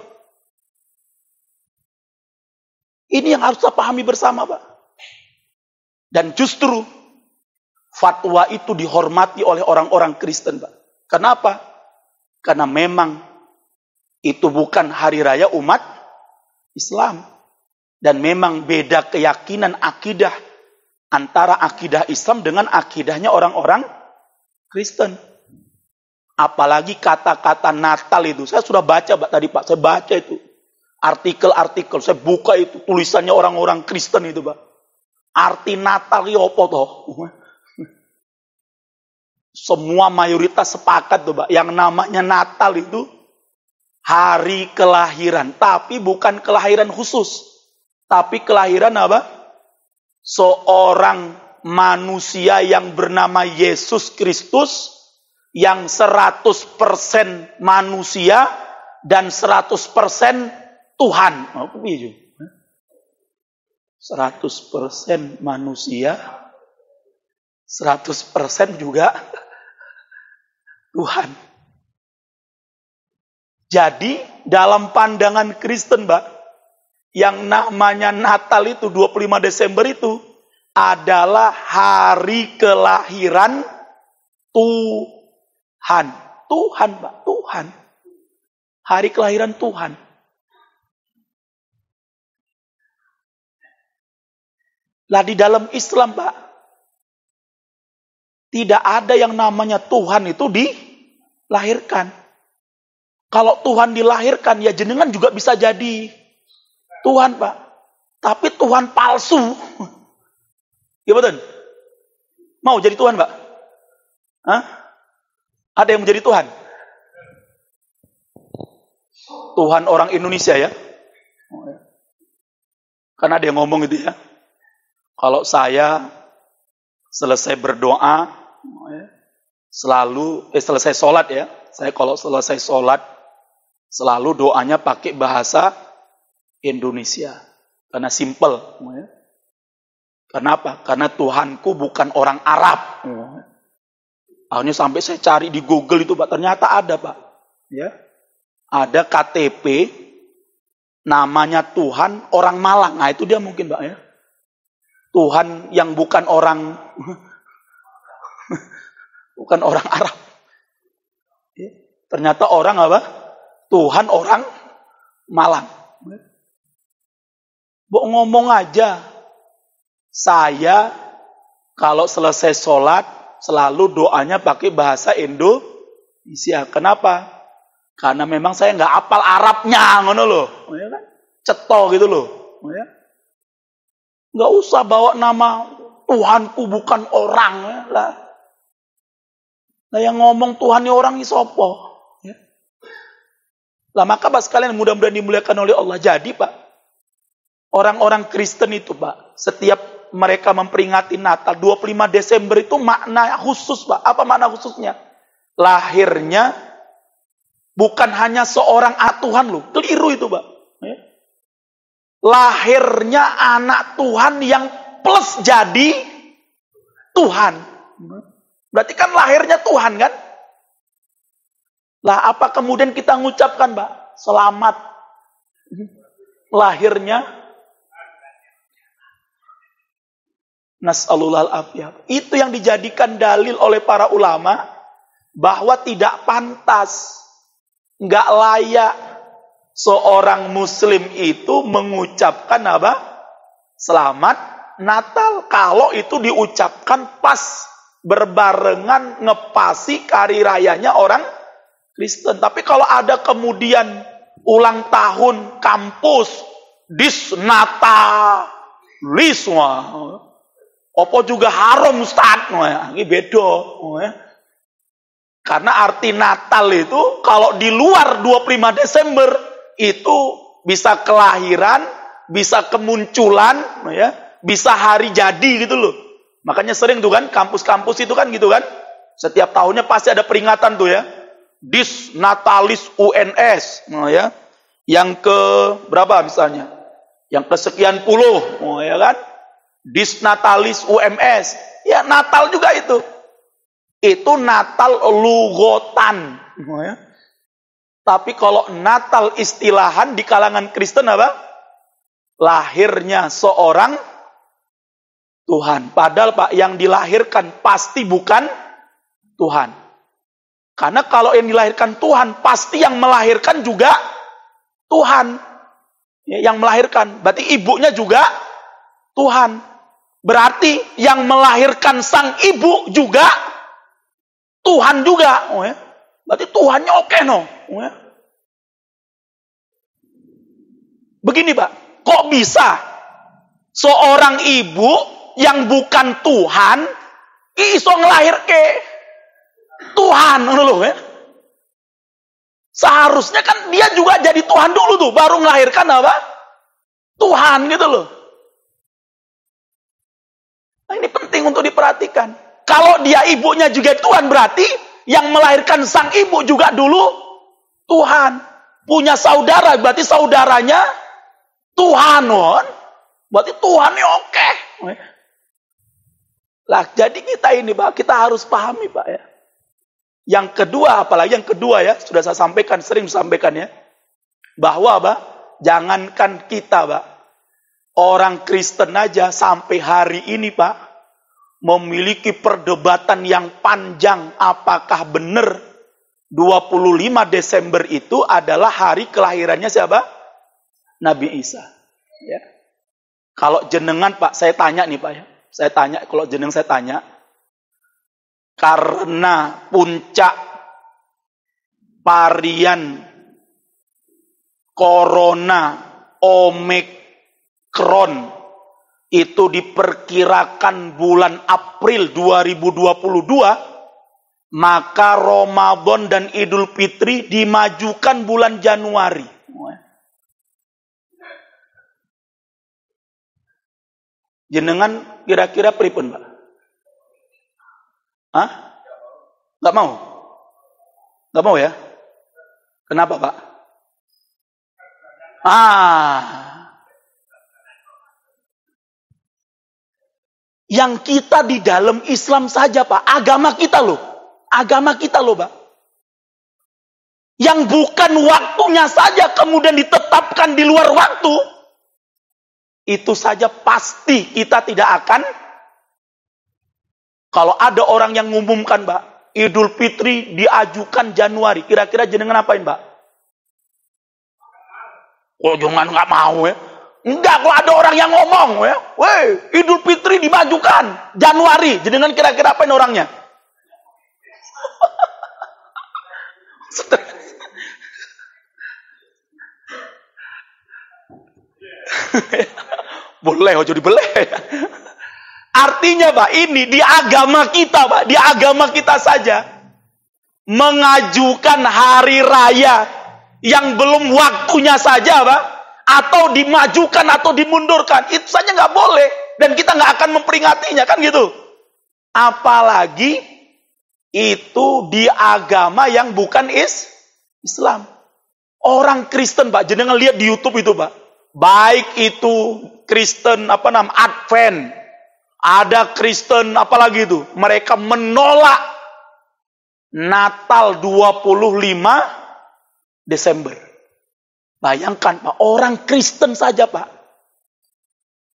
Ini yang harus kita pahami bersama, Pak. Dan justru fatwa itu dihormati oleh orang-orang Kristen, Pak. Kenapa? Karena memang itu bukan hari raya umat Islam. Dan memang beda keyakinan akidah antara akidah Islam dengan akidahnya orang-orang Kristen. Apalagi kata-kata Natal itu. Saya sudah baca, Pak, tadi, Pak. Saya baca itu. Artikel-artikel. Saya buka itu. Tulisannya orang-orang Kristen itu, Pak. Arti Natal itu apa toh? Semua mayoritas sepakat tuh, Pak. Yang namanya Natal itu hari kelahiran. Tapi bukan kelahiran khusus. Tapi kelahiran apa? Seorang manusia yang bernama Yesus Kristus. Yang 100% manusia dan 100% Tuhan. Apa itu? 100% manusia, 100% juga Tuhan. Jadi dalam pandangan Kristen, Mbak, yang namanya Natal itu 25 Desember itu adalah hari kelahiran Tuhan. Tuhan, Pak, Tuhan. Hari kelahiran Tuhan. Lah di dalam Islam, Pak, tidak ada yang namanya Tuhan itu dilahirkan. Kalau Tuhan dilahirkan, ya jenengan juga bisa jadi Tuhan, Pak. Tapi Tuhan palsu. Ya betul? Mau jadi Tuhan, Pak? Hah? Ada yang menjadi Tuhan? Tuhan orang Indonesia ya? Karena ada yang ngomong itu ya. Kalau saya selesai berdoa, selesai sholat ya. Saya kalau selesai sholat, selalu doanya pakai bahasa Indonesia. Karena simple. Kenapa? Karena Tuhanku bukan orang Arab. Akhirnya sampai saya cari di Google itu, Pak. Ternyata ada, Pak. Ya. Ada KTP, namanya Tuhan orang Malang. Nah itu dia mungkin, Pak ya. Tuhan yang bukan orang bukan orang Arab. Ya. Ternyata orang apa? Tuhan orang Malang. Bok ngomong aja. Saya kalau selesai sholat selalu doanya pakai bahasa Indonesia. Kenapa? Karena memang saya nggak hafal Arabnya, ngono loh. Ceto gitu loh. Nggak usah bawa nama Tuhanku bukan orang lah. Nah yang ngomong Tuhannya orang ini sopo. Lah maka Pak sekalian mudah-mudahan dimuliakan oleh Allah. Jadi Pak, orang-orang Kristen itu Pak, setiap mereka memperingati Natal 25 Desember itu makna khusus Pak. Apa makna khususnya? Lahirnya bukan hanya seorang Tuhan loh. Keliru itu Pak. Lahirnya anak Tuhan yang plus jadi Tuhan. Berarti kan lahirnya Tuhan kan? Lah apa kemudian kita mengucapkan Pak? Selamat lahirnya Nas'alullah al-afiyah. Itu yang dijadikan dalil oleh para ulama bahwa tidak pantas, nggak layak seorang muslim itu mengucapkan apa? Selamat Natal. Kalau itu diucapkan pas berbarengan ngepasi hari rayanya orang Kristen. Tapi kalau ada kemudian ulang tahun kampus disnatalisme, opo juga haram Ustaz, ini beda. Karena arti Natal itu kalau di luar 25 Desember itu bisa kelahiran, bisa kemunculan, bisa hari jadi gitu loh. Makanya sering tuh kan kampus-kampus itu kan gitu kan. Setiap tahunnya pasti ada peringatan tuh ya. Disnatalis UNS, Yang ke berapa misalnya? Yang ke sekian puluh, ya kan? Disnatalis UMS. Ya Natal juga itu. Itu Natal lugotan. Tapi kalau Natal istilahan di kalangan Kristen apa? Lahirnya seorang Tuhan. Padahal Pak yang dilahirkan pasti bukan Tuhan. Karena kalau yang dilahirkan Tuhan pasti yang melahirkan juga Tuhan. Yang melahirkan. Berarti ibunya juga Tuhan. Berarti yang melahirkan sang ibu juga Tuhan juga. Berarti Tuhannya oke no. Begini Pak, kok bisa seorang ibu yang bukan Tuhan iso ngelahirke Tuhan loh ya? Seharusnya kan dia juga jadi Tuhan dulu tuh, baru melahirkan apa? Tuhan gitu loh. Nah, ini penting untuk diperhatikan. Kalau dia ibunya juga Tuhan, berarti yang melahirkan sang ibu juga dulu Tuhan. Punya saudara, berarti saudaranya Tuhan. Berarti Tuhannya oke. Lah, jadi kita ini Pak, kita harus pahami Pak ya. Yang kedua, apalagi yang kedua ya, sudah saya sampaikan, sering disampaikan ya. Bahwa Pak, jangankan kita Pak, orang Kristen aja sampai hari ini Pak, memiliki perdebatan yang panjang apakah benar 25 Desember itu adalah hari kelahirannya siapa? Nabi Isa. Ya. Kalau jenengan Pak, saya tanya nih Pak ya. Saya tanya, kalau jenengan saya tanya, karena puncak varian Corona Omikron itu diperkirakan bulan April 2022, maka Ramadan dan Idul Fitri dimajukan bulan Januari. Jenengan kira-kira pripun, Pak? Hah? Gak mau? Gak mau ya? Kenapa, Pak? Yang kita di dalam Islam saja, Pak. Agama kita loh. Agama kita loh, Pak. Yang bukan waktunya saja kemudian ditetapkan di luar waktu. Itu saja pasti kita tidak akan. Kalau ada orang yang mengumumkan, Pak, Idul Fitri diajukan Januari. Kira-kira jenengan apain, Pak? Oh, jangan nggak mau ya. Enggak, kalau ada orang yang ngomong ya, weh, Idul Fitri dimajukan Januari. Jenengan kira-kira apain orangnya? Boleh, ojo dibeleh. Artinya, Pak, ini di agama kita, Pak, di agama kita saja mengajukan hari raya yang belum waktunya saja, Pak, atau dimajukan atau dimundurkan, itu saja nggak boleh, dan kita nggak akan memperingatinya, kan gitu. Apalagi itu di agama yang bukan Islam. Orang Kristen, Pak, jenengan lihat di YouTube itu, Pak. Baik itu Kristen Advent, ada Kristen apalagi itu, mereka menolak Natal 25 Desember. Bayangkan, Pak, orang Kristen saja, Pak,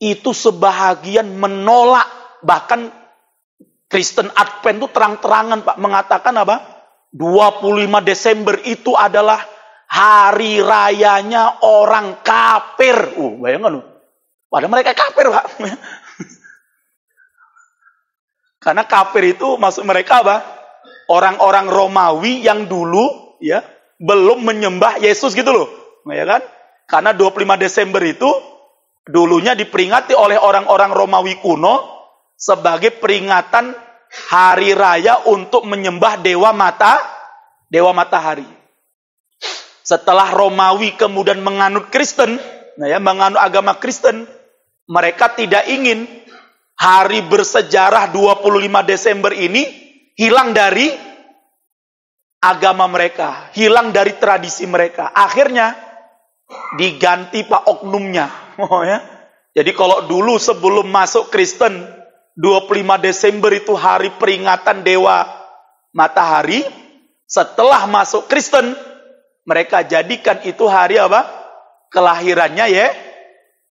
itu sebahagian menolak. Bahkan Kristen Advent itu terang-terangan, Pak, mengatakan apa? 25 Desember itu adalah hari rayanya orang kafir. Bayangkan, padahal mereka kafir, Pak. Karena kafir itu maksud mereka apa? Orang-orang Romawi yang dulu ya belum menyembah Yesus gitu loh. Ya kan? Karena 25 Desember itu dulunya diperingati oleh orang-orang Romawi kuno sebagai peringatan hari raya untuk menyembah dewa matahari. Setelah Romawi kemudian menganut Kristen, menganut agama Kristen, mereka tidak ingin hari bersejarah 25 Desember ini hilang dari agama mereka, hilang dari tradisi mereka. Akhirnya diganti, Pak, oknumnya. Jadi kalau dulu sebelum masuk Kristen 25 Desember itu hari peringatan dewa matahari, setelah masuk Kristen mereka jadikan itu hari apa? Kelahirannya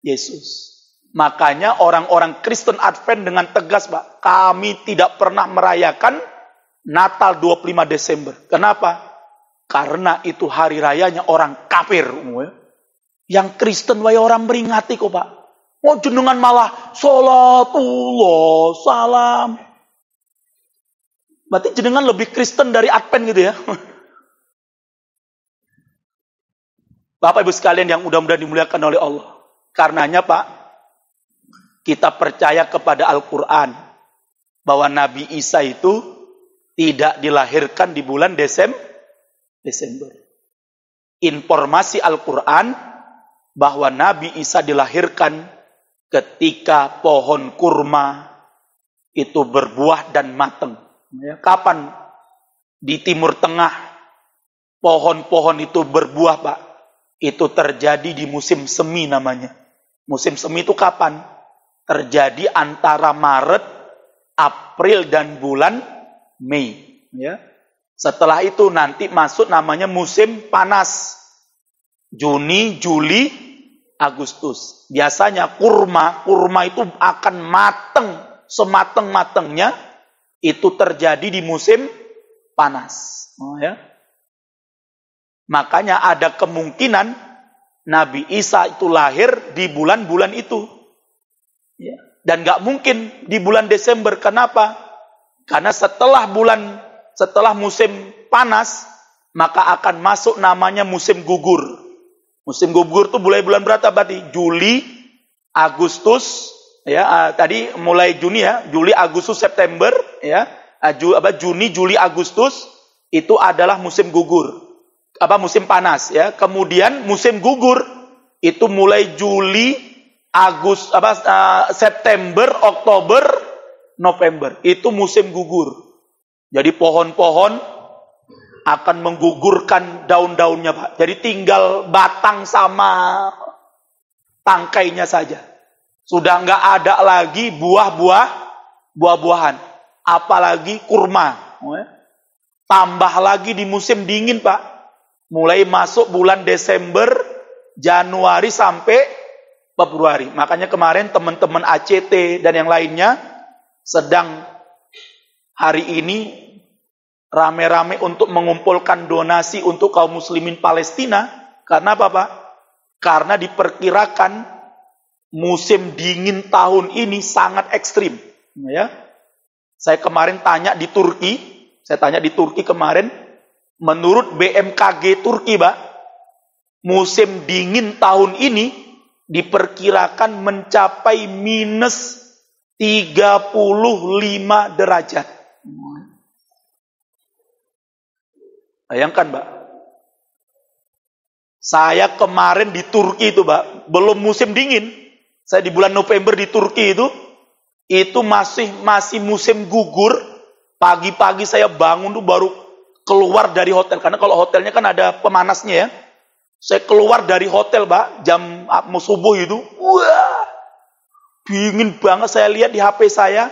Yesus. Makanya orang-orang Kristen Advent dengan tegas, Pak, kami tidak pernah merayakan Natal 25 Desember. Kenapa? Karena itu hari rayanya orang kafir. Yang Kristen wae orang meringati kok, Pak. Jenengan malah sholatullah salam. Berarti jenengan lebih Kristen dari Advent gitu ya. Bapak Ibu sekalian yang mudah-mudahan dimuliakan oleh Allah. Karenanya, Pak, kita percaya kepada Al-Quran bahwa Nabi Isa itu tidak dilahirkan di bulan Desember. Informasi Al-Quran bahwa Nabi Isa dilahirkan ketika pohon kurma itu berbuah dan matang. Kapan di Timur Tengah pohon-pohon itu berbuah, Pak? Itu terjadi di musim semi namanya. Musim semi itu kapan? Terjadi antara Maret, April, dan bulan Mei. Ya. Setelah itu nanti masuk namanya musim panas. Juni, Juli, Agustus. Biasanya kurma itu akan mateng, semateng-matengnya itu terjadi di musim panas. Ya. Makanya ada kemungkinan Nabi Isa itu lahir di bulan-bulan itu. Ya. Dan gak mungkin di bulan Desember. Kenapa? Karena setelah musim panas, maka akan masuk namanya musim gugur. Musim gugur itu mulai bulan berapa berarti? Juli, Agustus, ya, tadi mulai Juni ya, Juli, Agustus, September, ya, Juni, Juli, Agustus itu adalah musim gugur. Musim panas ya. Kemudian musim gugur itu mulai Juli, September, Oktober, November. Itu musim gugur. Jadi pohon-pohon akan menggugurkan daun-daunnya, Pak. Jadi tinggal batang sama tangkainya saja. Sudah nggak ada lagi buah-buahan. Apalagi kurma. Tambah lagi di musim dingin, Pak. Mulai masuk bulan Desember, Januari sampai Februari. Makanya kemarin teman-teman ACT dan yang lainnya sedang hari ini rame-rame untuk mengumpulkan donasi untuk kaum muslimin Palestina. Karena apa, Pak? Karena diperkirakan musim dingin tahun ini sangat ekstrim. Ya. Saya kemarin tanya di Turki kemarin, menurut BMKG Turki, Pak, musim dingin tahun ini diperkirakan mencapai minus 35 derajat. Bayangkan, Pak. Saya kemarin di Turki itu, Pak, belum musim dingin. Saya di bulan November di Turki itu masih musim gugur. Pagi-pagi saya bangun tuh baru keluar dari hotel. Karena kalau hotelnya kan ada pemanasnya ya. Saya keluar dari hotel, Pak, jam subuh itu. Wah, dingin banget. Saya lihat di HP saya,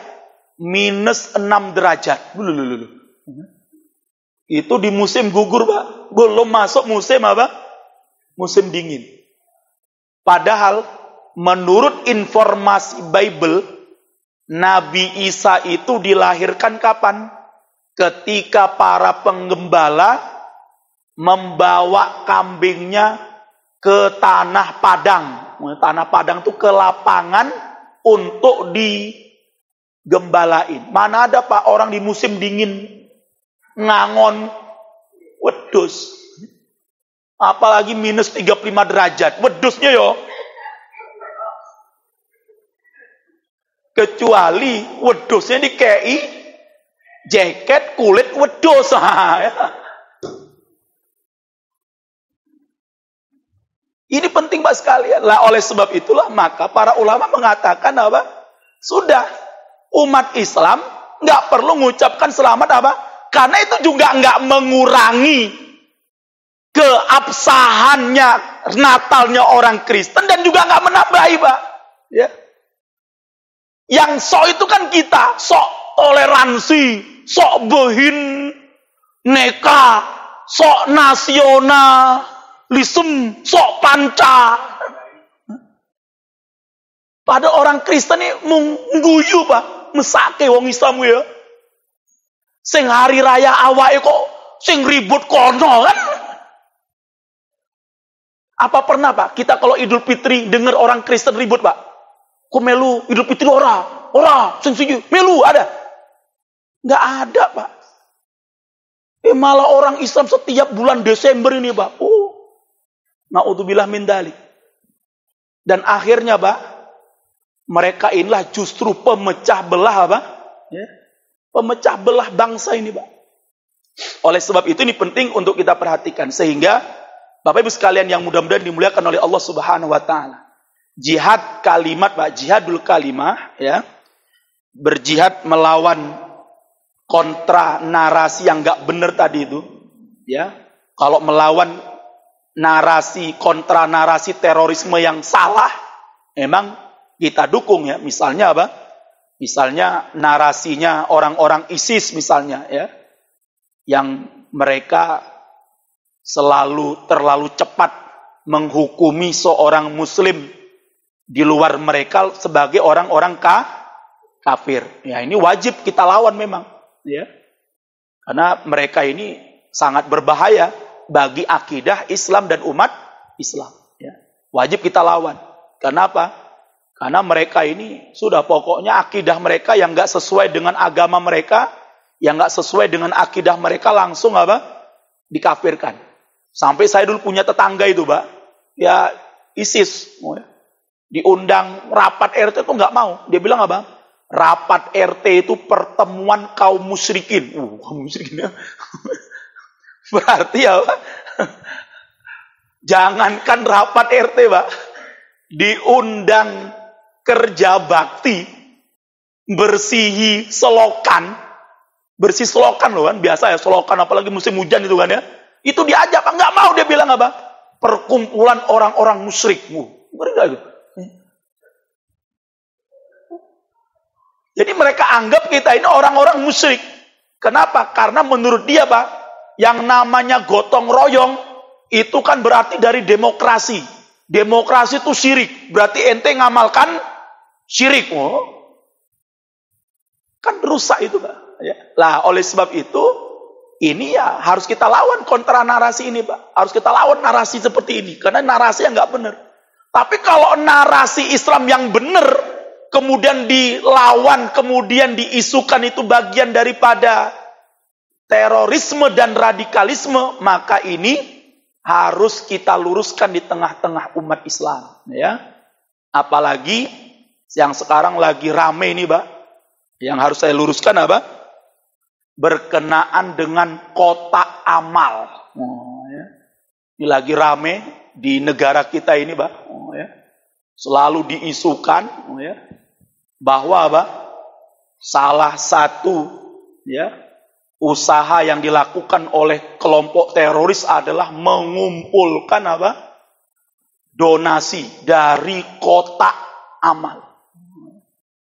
minus 6 derajat. Itu di musim gugur, Pak. Belum masuk musim apa? Musim dingin. Padahal menurut informasi Bible, Nabi Isa itu dilahirkan kapan? Ketika para penggembala membawa kambingnya ke tanah padang. Tanah padang itu ke lapangan untuk digembalain. Mana ada, Pak, orang di musim dingin ngangon wedus. Apalagi minus 35 derajat. Wedusnya yo. Kecuali wedusnya dikei jaket kulit wedus. Ini penting, Pak, sekalian. Lah, oleh sebab itulah maka para ulama mengatakan apa? Sudah, umat Islam nggak perlu mengucapkan selamat apa? Karena itu juga nggak mengurangi keabsahannya Natalnya orang Kristen dan juga nggak menambahi, Pak. Ya. Yang sok itu kan kita, sok toleransi, sok behin, neka, sok nasionalisme, sok panca. Pada orang Kristen ini mengguyu, Pak, mesake wong Islam ya. Sing hari raya awake kok sing ribut kono kan. Apa pernah, Pak, kita kalau Idul Fitri dengar orang Kristen ribut, Pak? Kok melu Idul Fitri ora, sing siji melu ada? Nggak ada, Pak. Malah orang Islam setiap bulan Desember ini, Pak. Naudzubillah min dzalik. Dan akhirnya, Pak, mereka inilah justru pemecah belah apa? Ya. Pemecah belah bangsa ini, Pak. Oleh sebab itu ini penting untuk kita perhatikan sehingga Bapak Ibu sekalian yang mudah-mudahan dimuliakan oleh Allah Subhanahu wa taala. Jihad kalimat, Pak, jihadul kalimah ya. Berjihad melawan kontra narasi yang enggak benar tadi itu, ya. Kalau melawan narasi kontra narasi terorisme yang salah, memang kita dukung ya. Misalnya apa? Misalnya narasinya orang-orang ISIS misalnya ya. Yang mereka terlalu cepat menghukumi seorang muslim di luar mereka sebagai orang-orang kafir. Ya, ini wajib kita lawan memang, ya. Karena mereka ini sangat berbahaya bagi akidah Islam dan umat Islam, ya. Wajib kita lawan. Kenapa? Karena mereka ini sudah pokoknya akidah mereka yang enggak sesuai dengan agama mereka, yang enggak sesuai dengan akidah mereka langsung apa? Dikafirkan. Sampai saya dulu punya tetangga itu, Pak. Ya, ISIS. Diundang rapat RT itu nggak mau. Dia bilang apa? Rapat RT itu pertemuan kaum musyrikin. Kaum musyrikin ya. Berarti ya, Pak. Jangankan rapat RT, Pak. Diundang kerja bakti. Bersihi selokan. Bersih selokan loh kan. Biasa ya selokan, apalagi musim hujan itu kan ya. Itu diajak, nggak mau, dia bilang apa? Perkumpulan orang-orang musyrik. Ngeri nggak itu? Jadi mereka anggap kita ini orang-orang musyrik. Kenapa? Karena menurut dia, Pak, yang namanya gotong royong itu kan berarti dari demokrasi. Demokrasi itu syirik. Berarti ente ngamalkan syirik. Kan rusak itu, Pak. Ya. Lah, oleh sebab itu Ini ya harus kita lawan kontra narasi ini, Pak. Harus kita lawan narasi seperti ini. Karena narasi yang nggak benar. Tapi kalau narasi Islam yang benar, kemudian dilawan, kemudian diisukan itu bagian daripada terorisme dan radikalisme, maka ini harus kita luruskan di tengah-tengah umat Islam. Ya. Apalagi yang sekarang lagi rame ini, Pak. Yang harus saya luruskan apa? Berkenaan dengan kotak amal. Ya. Ini lagi rame di negara kita ini, Pak. Ya. Selalu diisukan ya, bahwa apa? Salah satu ya, usaha yang dilakukan oleh kelompok teroris adalah mengumpulkan apa? Donasi dari kotak amal.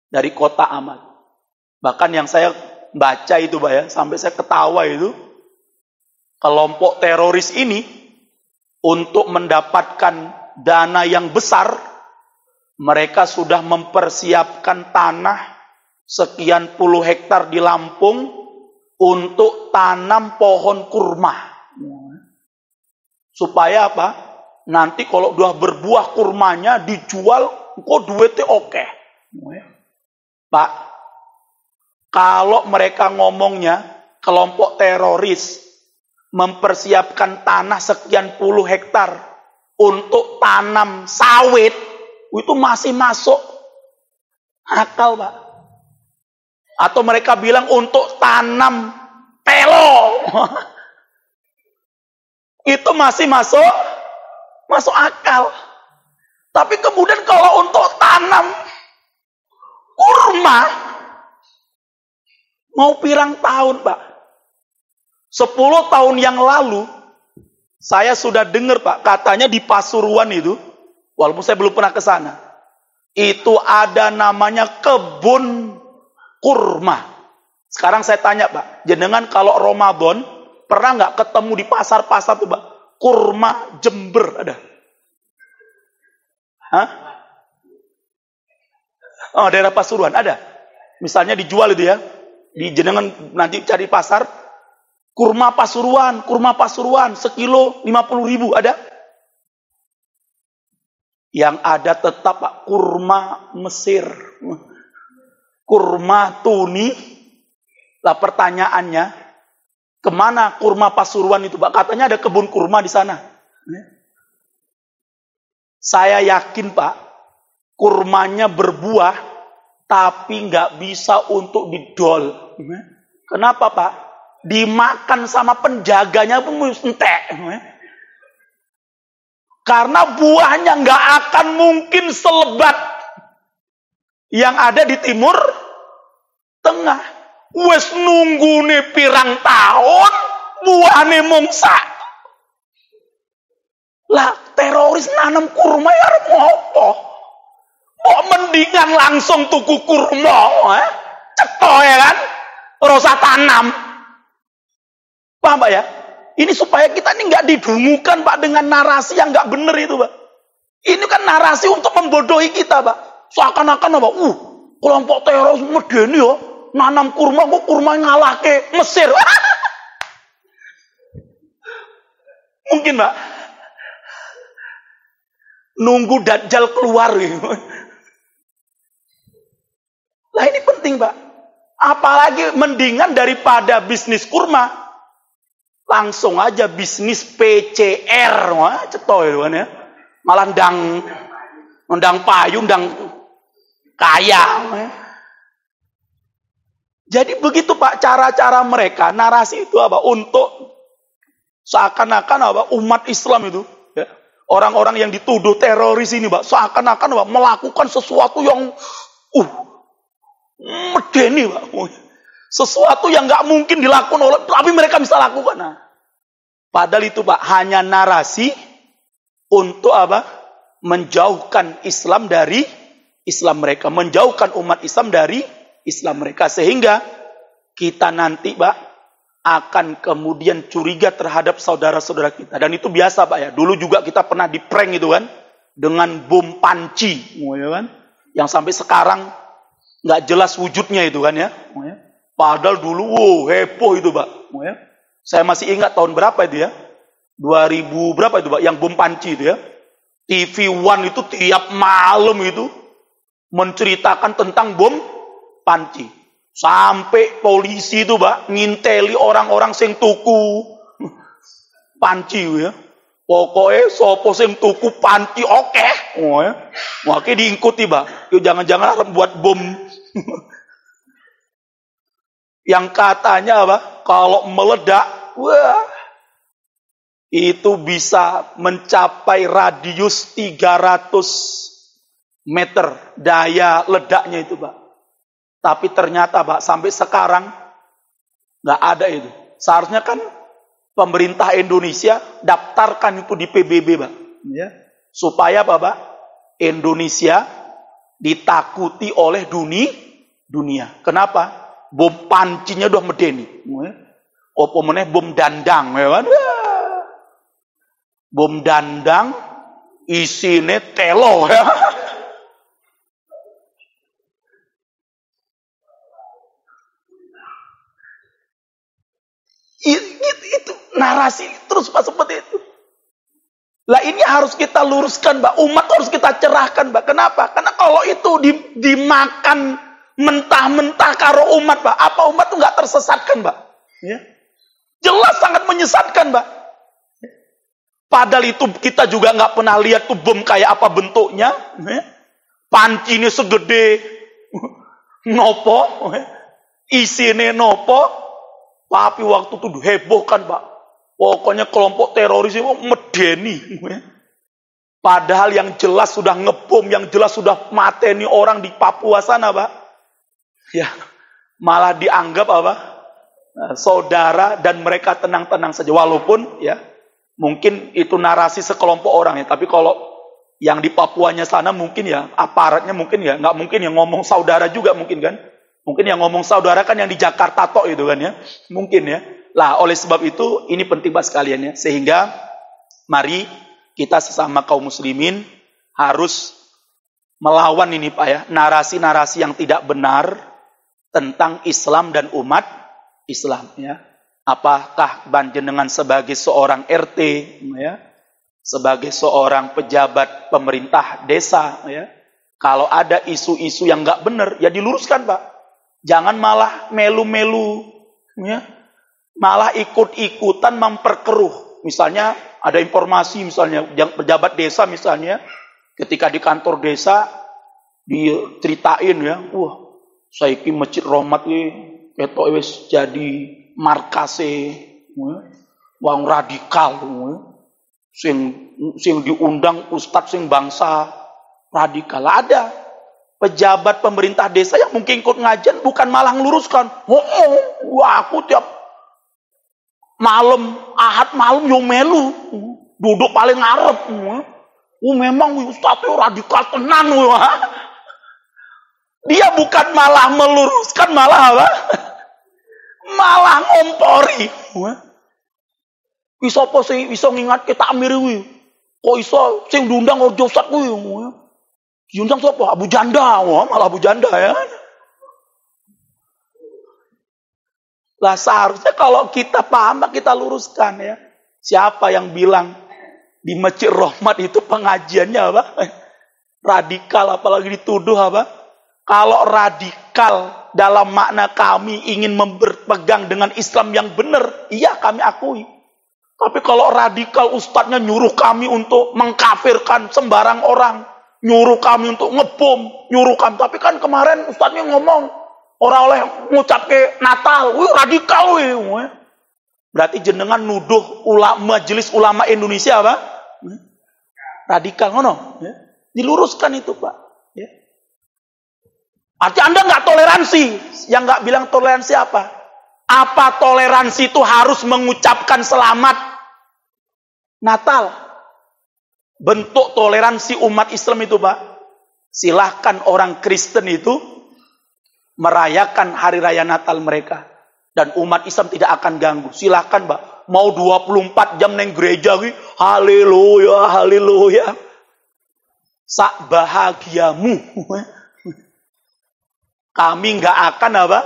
Dari kotak amal. Bahkan yang saya baca itu, Pak ya, sampai saya ketawa itu, kelompok teroris ini untuk mendapatkan dana yang besar, mereka sudah mempersiapkan tanah sekian puluh hektar di Lampung untuk tanam pohon kurma. Supaya apa? Nanti kalau udah berbuah kurmanya dijual, kok duitnya oke. Pak, kalau mereka ngomongnya kelompok teroris mempersiapkan tanah sekian puluh hektar untuk tanam sawit, itu masih masuk akal, Pak. Atau mereka bilang untuk tanam telo, itu masih masuk akal. Tapi kemudian kalau untuk tanam kurma, mau pirang tahun, Pak. 10 tahun yang lalu, saya sudah dengar, Pak, katanya di Pasuruan itu, walaupun saya belum pernah ke sana, itu ada namanya kebun kurma. Sekarang saya tanya, Pak, jenengan kalau Ramadan, pernah nggak ketemu di pasar-pasar tuh, Pak, kurma Jember ada? Hah? Oh, daerah Pasuruan ada. Misalnya dijual itu ya, di jenengan nanti cari pasar, kurma Pasuruan, sekilo 50.000 ada. Yang ada tetap, Pak, kurma Mesir, kurma Tuni. Lah pertanyaannya, kemana kurma Pasuruan itu, Pak? Katanya ada kebun kurma di sana. Saya yakin, Pak, kurmanya berbuah, tapi nggak bisa untuk didol. Kenapa, Pak? Dimakan sama penjaganya pun entek. Karena buahnya nggak akan mungkin selebat yang ada di Timur Tengah. Wes nunggune pirang tahun, buahnya mongsa. Lah teroris nanam kurma ya apa? Kok mendingan langsung tuku kurma, cetok ya kan? Rosa tanam. Paham, Pak ya? Ini supaya kita ini nggak didungukan, Pak, dengan narasi yang nggak benar itu, Pak. Ini kan narasi untuk membodohi kita, Pak. Seakan-akan apa? Kelompok teroris medeni ya, nanam kurma, kok kurma ngalahke Mesir. Mungkin, Pak. Nunggu Dajjal keluar gitu. Lah ini penting, Pak. Apalagi mendingan daripada bisnis kurma, langsung aja bisnis PCR. Wah, cetok itu kan ya. Malah ndang payung, ndang kaya. Jadi begitu, Pak, cara-cara mereka, narasi itu apa? Untuk seakan-akan apa? Umat Islam itu, ya. Orang-orang yang dituduh teroris ini, Pak, seakan-akan apa? Melakukan sesuatu yang medeni, Pak. Sesuatu yang nggak mungkin dilakukan oleh, tapi mereka bisa lakukan. Nah, padahal itu, Pak, hanya narasi untuk apa? Menjauhkan Islam dari Islam mereka, menjauhkan umat Islam dari Islam mereka, sehingga kita nanti, Pak, akan kemudian curiga terhadap saudara-saudara kita. Dan itu biasa, Pak ya. Dulu juga kita pernah di prank itu kan, dengan bom panci, ya kan? Yang sampai sekarang nggak jelas wujudnya itu kan ya. Padahal dulu heboh itu, Pak. Saya masih ingat tahun berapa itu ya? 2000 berapa itu, Pak? Yang bom Panci itu ya. TV One itu tiap malam itu menceritakan tentang bom Panci. Sampai polisi itu, Pak, nginteli orang-orang sing tuku Panci ya. Pokoknya sopo sing tuku Panci oke. Oh ya. Makanya diikuti, Pak. Yo jangan-jangan harus buat bom. Yang katanya apa? Kalau meledak, wah, itu bisa mencapai radius 300 meter daya ledaknya itu, Pak. Tapi ternyata, Pak, sampai sekarang nggak ada itu. Seharusnya kan pemerintah Indonesia daftarkan itu di PBB, Pak. Ya. Supaya apa, Pak? Indonesia ditakuti oleh dunia. Kenapa? Bom Pancinya udah medeni. Apa meneh bom dandang, ya kan? Bom dandang isine telo ya. Itu narasi terus, Pak, seperti itu. Lah ini harus kita luruskan, Pak. Umat harus kita cerahkan, Pak. Kenapa? Karena kalau itu dimakan mentah-mentah karo umat, Pak, apa umat itu nggak tersesatkan, Pak? Ya. Jelas sangat menyesatkan, Pak. Padahal itu kita juga nggak pernah lihat tuh bom kayak apa bentuknya. Ya. Panci ini segede nopo, isine nopo. Tapi waktu itu heboh kan, Pak. Pokoknya kelompok teroris itu medeni. Padahal yang jelas sudah ngebom, yang jelas sudah mateni orang di Papua sana, Pak. Ya, malah dianggap apa? Saudara, dan mereka tenang-tenang saja. Walaupun ya, mungkin itu narasi sekelompok orang ya. Tapi kalau yang di Papuanya sana mungkin ya, aparatnya mungkin ya, nggak mungkin yang ngomong saudara juga mungkin kan. Mungkin yang ngomong saudara kan yang di Jakarta tok itu kan ya. Mungkin ya. Lah oleh sebab itu ini penting banget sekalian ya. Sehingga mari kita sesama kaum muslimin harus melawan ini, Pak ya. Narasi-narasi yang tidak benar tentang Islam dan umat Islam ya. Apakah panjenengan sebagai seorang RT ya, sebagai seorang pejabat pemerintah desa ya, kalau ada isu-isu yang nggak benar ya diluruskan, Pak. Jangan malah melu-melu ya, malah ikut-ikutan memperkeruh. Misalnya ada informasi misalnya yang pejabat desa misalnya ketika di kantor desa diceritain ya, wah, saiki Masjid Rahmat iki ketok wis jadi markase wong radikal. Sing diundang ustadz sing bangsa radikal. Ada pejabat pemerintah desa yang mungkin ikut ngajian bukan malah ngeluruskan. Wah, aku tiap malam Ahad malam yo melu duduk paling ngarep. Memang ustadz radikal tenan. Dia bukan malah meluruskan, malah apa? Malah ngompori. Iso apa sing iso ngingatke takmir kuwi? Kok iso sing diundang ojo ustaz kuwi? Diundang sapa? Abu Janda. Wah, malah Abu Janda ya. Lah seharusnya kalau kita paham kita luruskan ya. Siapa yang bilang di Masjid Rahmat itu pengajiannya apa? Radikal, apalagi dituduh apa? Kalau radikal dalam makna kami ingin berpegang dengan Islam yang benar, iya kami akui. Tapi kalau radikal ustadznya nyuruh kami untuk mengkafirkan sembarang orang, nyuruh kami untuk ngebom, nyuruh kami. Tapi kan kemarin ustadznya ngomong orang oleh ngucap ke Natal, wih radikal wih. Berarti jenengan nuduh Majelis Ulama Indonesia apa? Radikal ngono. Diluruskan itu, Pak. Ya. Artinya Anda nggak toleransi. Yang nggak bilang toleransi apa? Apa toleransi itu harus mengucapkan selamat Natal? Bentuk toleransi umat Islam itu, Pak. Silahkan orang Kristen itu merayakan hari raya Natal mereka. Dan umat Islam tidak akan ganggu. Silahkan, Pak. Mau 24 jam neng gereja, haleluya, haleluya. Sak bahagiamu. Kami nggak akan apa?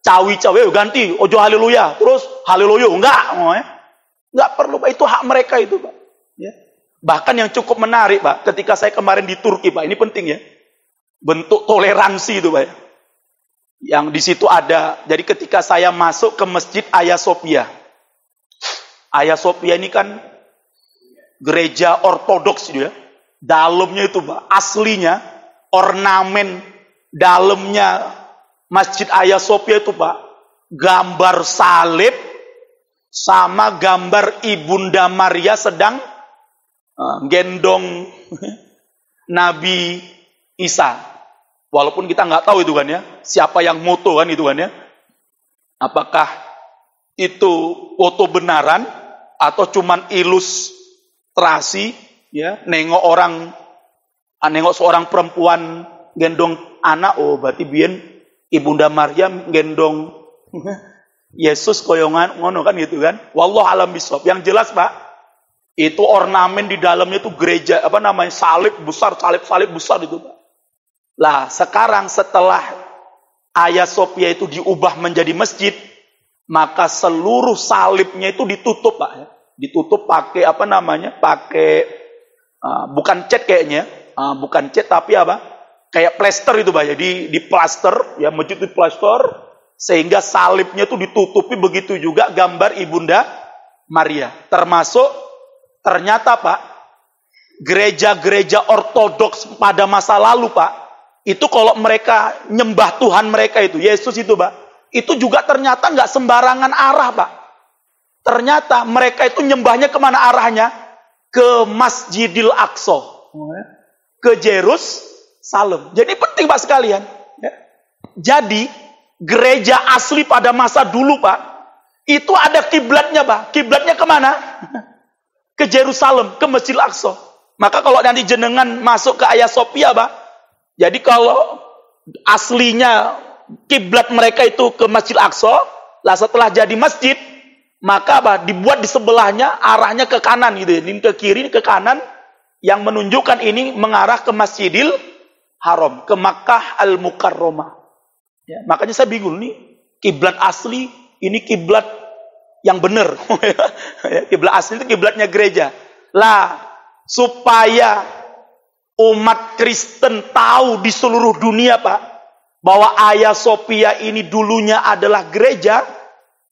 Cawi-cawi ganti, ojo haleluya. Terus haleluya, enggak. Enggak perlu, Pak. Itu hak mereka itu, Pak. Ya. Bahkan yang cukup menarik, Pak, ketika saya kemarin di Turki, Pak, ini penting ya. Bentuk toleransi itu, Pak. Yang di situ ada, jadi ketika saya masuk ke Masjid Hagia Sophia. Hagia Sophia ini kan gereja ortodoks gitu ya. Dalamnya itu, Pak, aslinya ornamen dalamnya Masjid Hagia Sophia itu, Pak, gambar salib sama gambar Ibunda Maria sedang gendong Nabi Isa. Walaupun kita nggak tahu itu kan ya, siapa yang moto kan itu kan ya. Apakah itu foto benaran atau cuman ilustrasi ya, nengok seorang perempuan gendong anak, oh berarti biyen Ibunda Maria gendong Yesus koyongan ngono kan gitu kan. Wallahu alam bisawab. Yang jelas, Pak, itu ornamen di dalamnya itu gereja salib besar itu, Pak. Lah, sekarang setelah Hagia Sophia itu diubah menjadi masjid, maka seluruh salibnya itu ditutup, Pak ya. Ditutup pakai bukan cat kayaknya, bukan cat tapi apa? Kayak plester itu, Pak. Jadi di plaster, ya masjid di plaster, sehingga salibnya itu ditutupi, begitu juga gambar Ibunda Maria. Termasuk ternyata, Pak, gereja-gereja ortodoks pada masa lalu, Pak, itu kalau mereka nyembah Tuhan mereka itu, Yesus itu, Pak, itu juga ternyata nggak sembarangan arah, Pak. Ternyata mereka itu nyembahnya kemana arahnya? Ke Masjidil Aqsa, ke Yerusalem. Jadi penting, Pak, sekalian. Jadi gereja asli pada masa dulu, Pak, itu ada kiblatnya, Pak. Kiblatnya kemana? Ke Yerusalem, ke Masjidil Aqsa. Maka kalau nanti jenengan masuk ke Hagia Sophia, Pak, jadi kalau aslinya kiblat mereka itu ke Masjidil Aqsa, lah setelah jadi masjid, maka apa? Dibuat di sebelahnya arahnya ke kanan gitu ya. Ini ke kiri, ini ke kanan, yang menunjukkan ini mengarah ke Masjidil Haram, ke Makkah Al-Mukarramah. Ya, makanya saya bingung nih, kiblat asli ini kiblat yang benar. Kiblat asli itu kiblatnya gereja. Lah, supaya umat Kristen tahu di seluruh dunia, Pak, bahwa Hagia Sophia ini dulunya adalah gereja,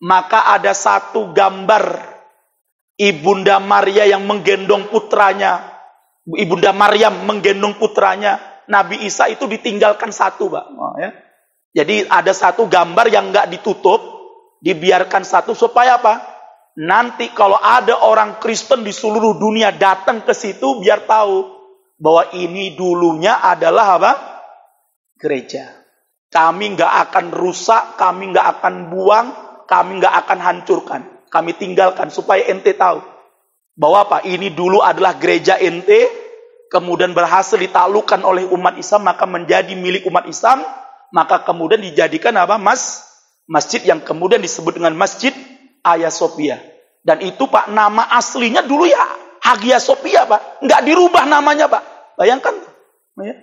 maka ada satu gambar Ibunda Maria yang menggendong putranya, Ibunda Maryam menggendong putranya Nabi Isa, itu ditinggalkan satu, Pak. Ya. Jadi ada satu gambar yang nggak ditutup, dibiarkan satu, supaya apa? Nanti kalau ada orang Kristen di seluruh dunia datang ke situ, biar tahu bahwa ini dulunya adalah apa? Gereja. Kami nggak akan rusak, kami nggak akan buang, kami nggak akan hancurkan, kami tinggalkan, supaya ente tahu bahwa apa? Ini dulu adalah gereja ente, kemudian berhasil ditaklukkan oleh umat Islam, maka menjadi milik umat Islam, maka kemudian dijadikan apa? Masjid yang kemudian disebut dengan Masjid Hagia Sophia. Dan itu, Pak, nama aslinya dulu ya Hagia Sophia, Pak, nggak dirubah namanya, Pak. Bayangkan, ya.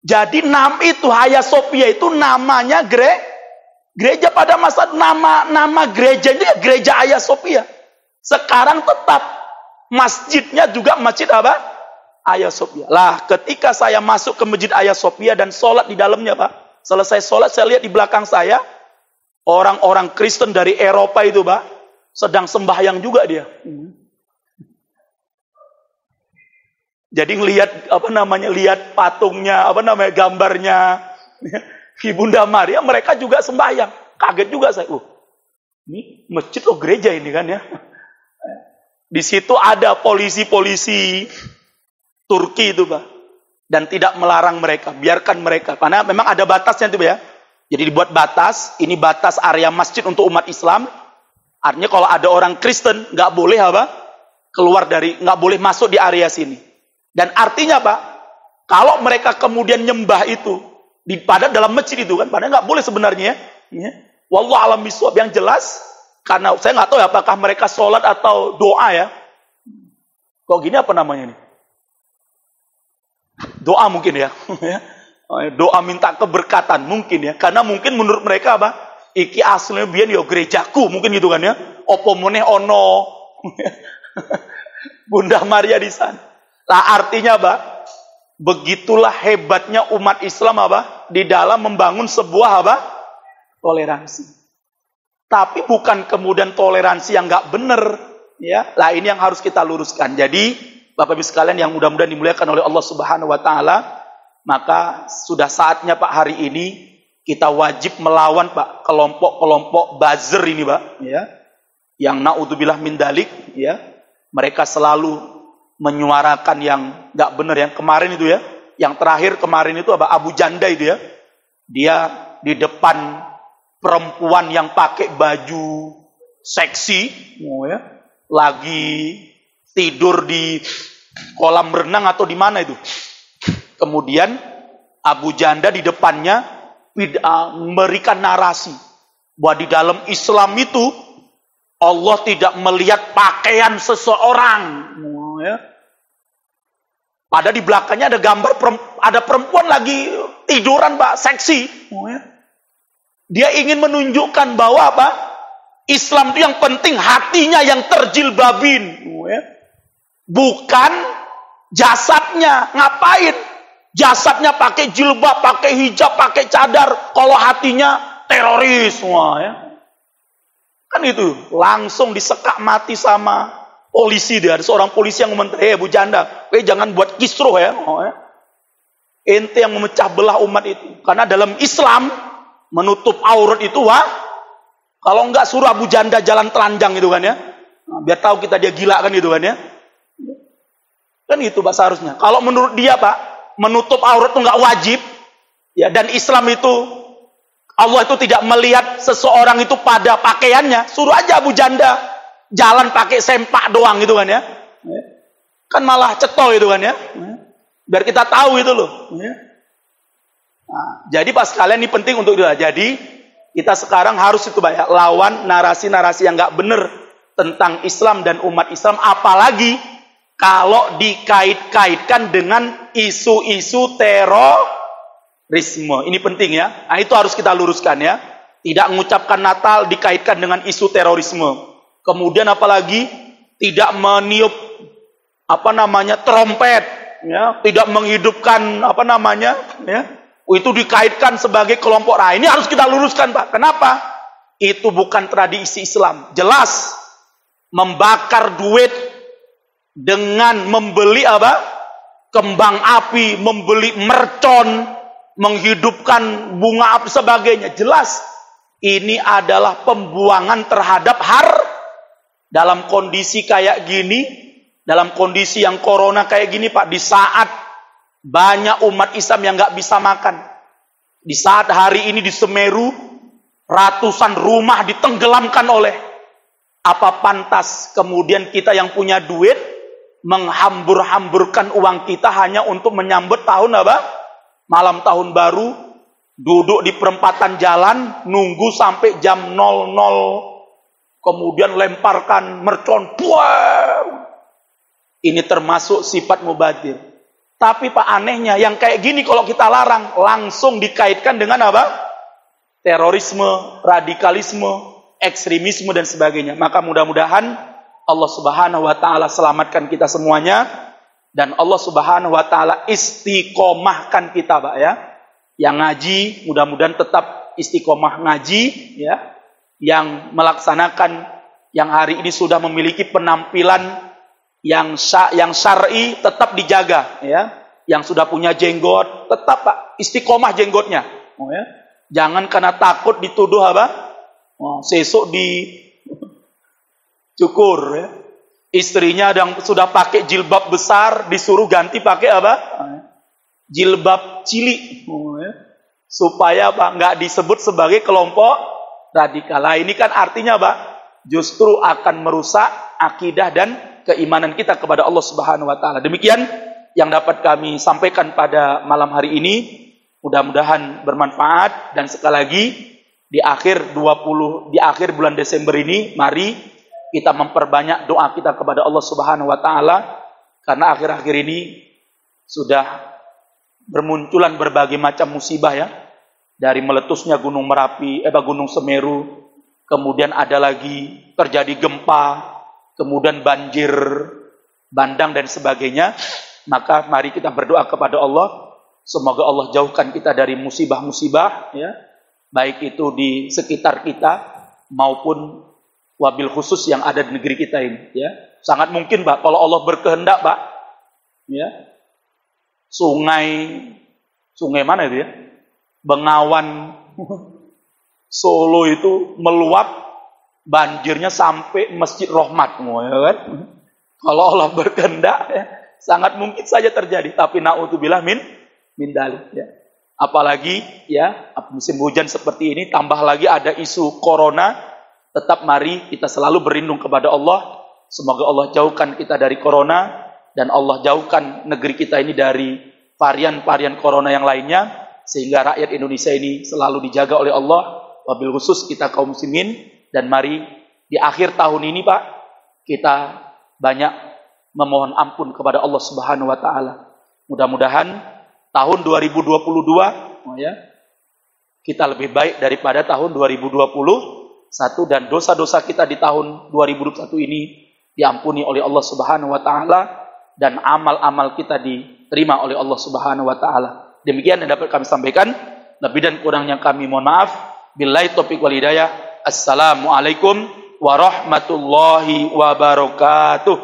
Jadi nama itu Hagia Sophia itu namanya gereja pada masa nama gerejanya gereja Hagia Sophia. Sekarang tetap masjidnya juga Masjid apa? Hagia Sophia. Lah, ketika saya masuk ke Masjid Hagia Sophia dan sholat di dalamnya, Pak, selesai sholat saya lihat di belakang saya orang-orang Kristen dari Eropa itu, Pak, sedang sembahyang juga dia. Jadi ngelihat lihat patungnya, gambarnya Ibunda Maria, mereka juga sembahyang. Kaget juga saya. Ini masjid atau gereja ini kan ya. Di situ ada polisi-polisi Turki itu, Pak. Dan tidak melarang mereka, biarkan mereka. Karena memang ada batasnya itu, Pak ya. Jadi dibuat batas, ini batas area masjid untuk umat Islam. Artinya kalau ada orang Kristen nggak boleh nggak boleh masuk di area sini. Dan artinya, Pak, kalau mereka kemudian nyembah itu pada dalam masjid itu kan, padahal nggak boleh sebenarnya. Ya. Wallahu alam bisawab. Yang jelas, karena saya nggak tahu ya, apakah mereka sholat atau doa ya. Kok gini apa namanya nih? Doa mungkin ya. Doa minta keberkatan mungkin ya. Karena mungkin menurut mereka apa? iki aslinya biyen yo gerejaku mungkin gitu kan ya. Opo meneh ono Bunda Maria di sana. Lah artinya Pak, begitulah hebatnya umat Islam apa? Di dalam membangun sebuah apa? Toleransi. Tapi bukan kemudian toleransi yang nggak benar, ya. Lah ini yang harus kita luruskan. Jadi Bapak Ibu sekalian yang mudah-mudahan dimuliakan oleh Allah Subhanahu wa taala, maka sudah saatnya Pak hari ini kita wajib melawan Pak kelompok-kelompok buzzer ini Pak, ya. Yang naudzubillah min dalik, ya. Mereka selalu menyuarakan yang nggak benar. Yang kemarin itu ya, yang terakhir kemarin itu apa? Abu Janda itu ya. Dia di depan perempuan yang pakai baju seksi, ya, lagi tidur di kolam renang atau di mana itu. Kemudian Abu Janda di depannya memberikan narasi bahwa di dalam Islam itu Allah tidak melihat pakaian seseorang, ya. Pada di belakangnya ada gambar ada perempuan lagi tiduran Pak, seksi, ya. Dia ingin menunjukkan bahwa apa? Islam itu yang penting hatinya yang terjilbabin, ya. Bukan jasadnya. Ngapain? Jasadnya pakai jilbab, pakai hijab, pakai cadar. Kalau hatinya teroris semua, ya. Kan itu langsung disekak mati sama polisi dia. Ada seorang polisi yang ngomong, Bu Janda, jangan buat kisruh ya. Ya. Ente yang memecah belah umat itu. Karena dalam Islam menutup aurat itu kalau enggak suruh Abu Janda jalan telanjang gitu kan ya. Nah, biar tahu kita dia gila kan gitu kan ya. Kan itu Pak seharusnya. Kalau menurut dia Pak, menutup aurat itu enggak wajib. Ya, dan Islam itu Allah itu tidak melihat seseorang itu pada pakaiannya. Suruh aja Abu Janda jalan pakai sempak doang gitu kan ya. Kan malah cetol gitu kan ya. Biar kita tahu itu loh. Nah, jadi Pak sekalian ini penting untuk itu. Jadi kita sekarang harus itu Pak ya, lawan narasi-narasi yang nggak benar tentang Islam dan umat Islam. Apalagi kalau dikait-kaitkan dengan isu-isu terorisme. Ini penting ya. Nah, itu harus kita luruskan ya. Tidak mengucapkan Natal dikaitkan dengan isu terorisme. Kemudian apalagi tidak meniup trompet, ya, tidak menghidupkan ya, itu dikaitkan sebagai kelompok. Nah, ini harus kita luruskan Pak. Kenapa? Itu bukan tradisi Islam. Jelas membakar duit dengan membeli kembang api, membeli mercon, menghidupkan bunga api sebagainya. Jelas ini adalah pembuangan terhadap dalam kondisi kayak gini, dalam kondisi yang corona kayak gini Pak, di saat banyak umat Islam yang nggak bisa makan, di saat hari ini di Semeru ratusan rumah ditenggelamkan oleh, apa pantas kemudian kita yang punya duit menghambur-hamburkan uang kita hanya untuk menyambut malam tahun baru, duduk di perempatan jalan nunggu sampai jam 00 kemudian lemparkan mercon, buang. Ini termasuk sifat mubadzir. Tapi Pak anehnya, yang kayak gini kalau kita larang, langsung dikaitkan dengan terorisme, radikalisme, ekstremisme dan sebagainya. Maka mudah-mudahan Allah Subhanahu wa taala selamatkan kita semuanya dan Allah Subhanahu wa taala istiqomahkan kita Pak ya. Yang ngaji mudah-mudahan tetap istiqomah ngaji ya. Yang melaksanakan yang hari ini sudah memiliki penampilan yang syar'i tetap dijaga ya. Yang sudah punya jenggot tetap Pak istiqomah jenggotnya. Oh ya. Jangan karena takut dituduh sesuk dicukur ya. Istrinya yang sudah pakai jilbab besar disuruh ganti pakai jilbab cilik. Oh ya. Supaya nggak disebut sebagai kelompok radikal. Nah, ini kan artinya justru akan merusak akidah dan keimanan kita kepada Allah Subhanahu wa taala. Demikian yang dapat kami sampaikan pada malam hari ini. Mudah-mudahan bermanfaat dan sekali lagi di akhir bulan Desember ini mari kita memperbanyak doa kita kepada Allah Subhanahu wa taala karena akhir-akhir ini sudah bermunculan berbagai macam musibah ya. dari meletusnya Gunung Merapi, Gunung Semeru, kemudian ada lagi terjadi gempa, kemudian banjir bandang dan sebagainya, maka mari kita berdoa kepada Allah, semoga Allah jauhkan kita dari musibah-musibah, ya, baik itu di sekitar kita maupun wabil khusus yang ada di negeri kita ini, ya. Sangat mungkin, Pak, kalau Allah berkehendak, Pak, ya, sungai mana itu ya? Bengawan Solo itu meluap, banjirnya sampai Masjid Rahmat, ya kan? Kalau Allah berkehendak, ya, sangat mungkin saja terjadi. Tapi na'udzubillah min dalik, ya. Apalagi ya musim hujan seperti ini, tambah lagi ada isu corona. Tetap mari kita selalu berlindung kepada Allah. Semoga Allah jauhkan kita dari corona dan Allah jauhkan negeri kita ini dari varian-varian corona yang lainnya, sehingga rakyat Indonesia ini selalu dijaga oleh Allah, wabil khusus kita kaum muslimin. Dan mari di akhir tahun ini, Pak, kita banyak memohon ampun kepada Allah Subhanahu wa taala. Mudah-mudahan tahun 2022, ya, kita lebih baik daripada tahun 2021, dan dosa-dosa kita di tahun 2021 ini diampuni oleh Allah Subhanahu wa taala, dan amal-amal kita diterima oleh Allah Subhanahu wa taala. Demikian yang dapat kami sampaikan. Lebih dan kurangnya kami mohon maaf. Billahi taufiq wal hidayah. Assalamualaikum warahmatullahi wabarakatuh.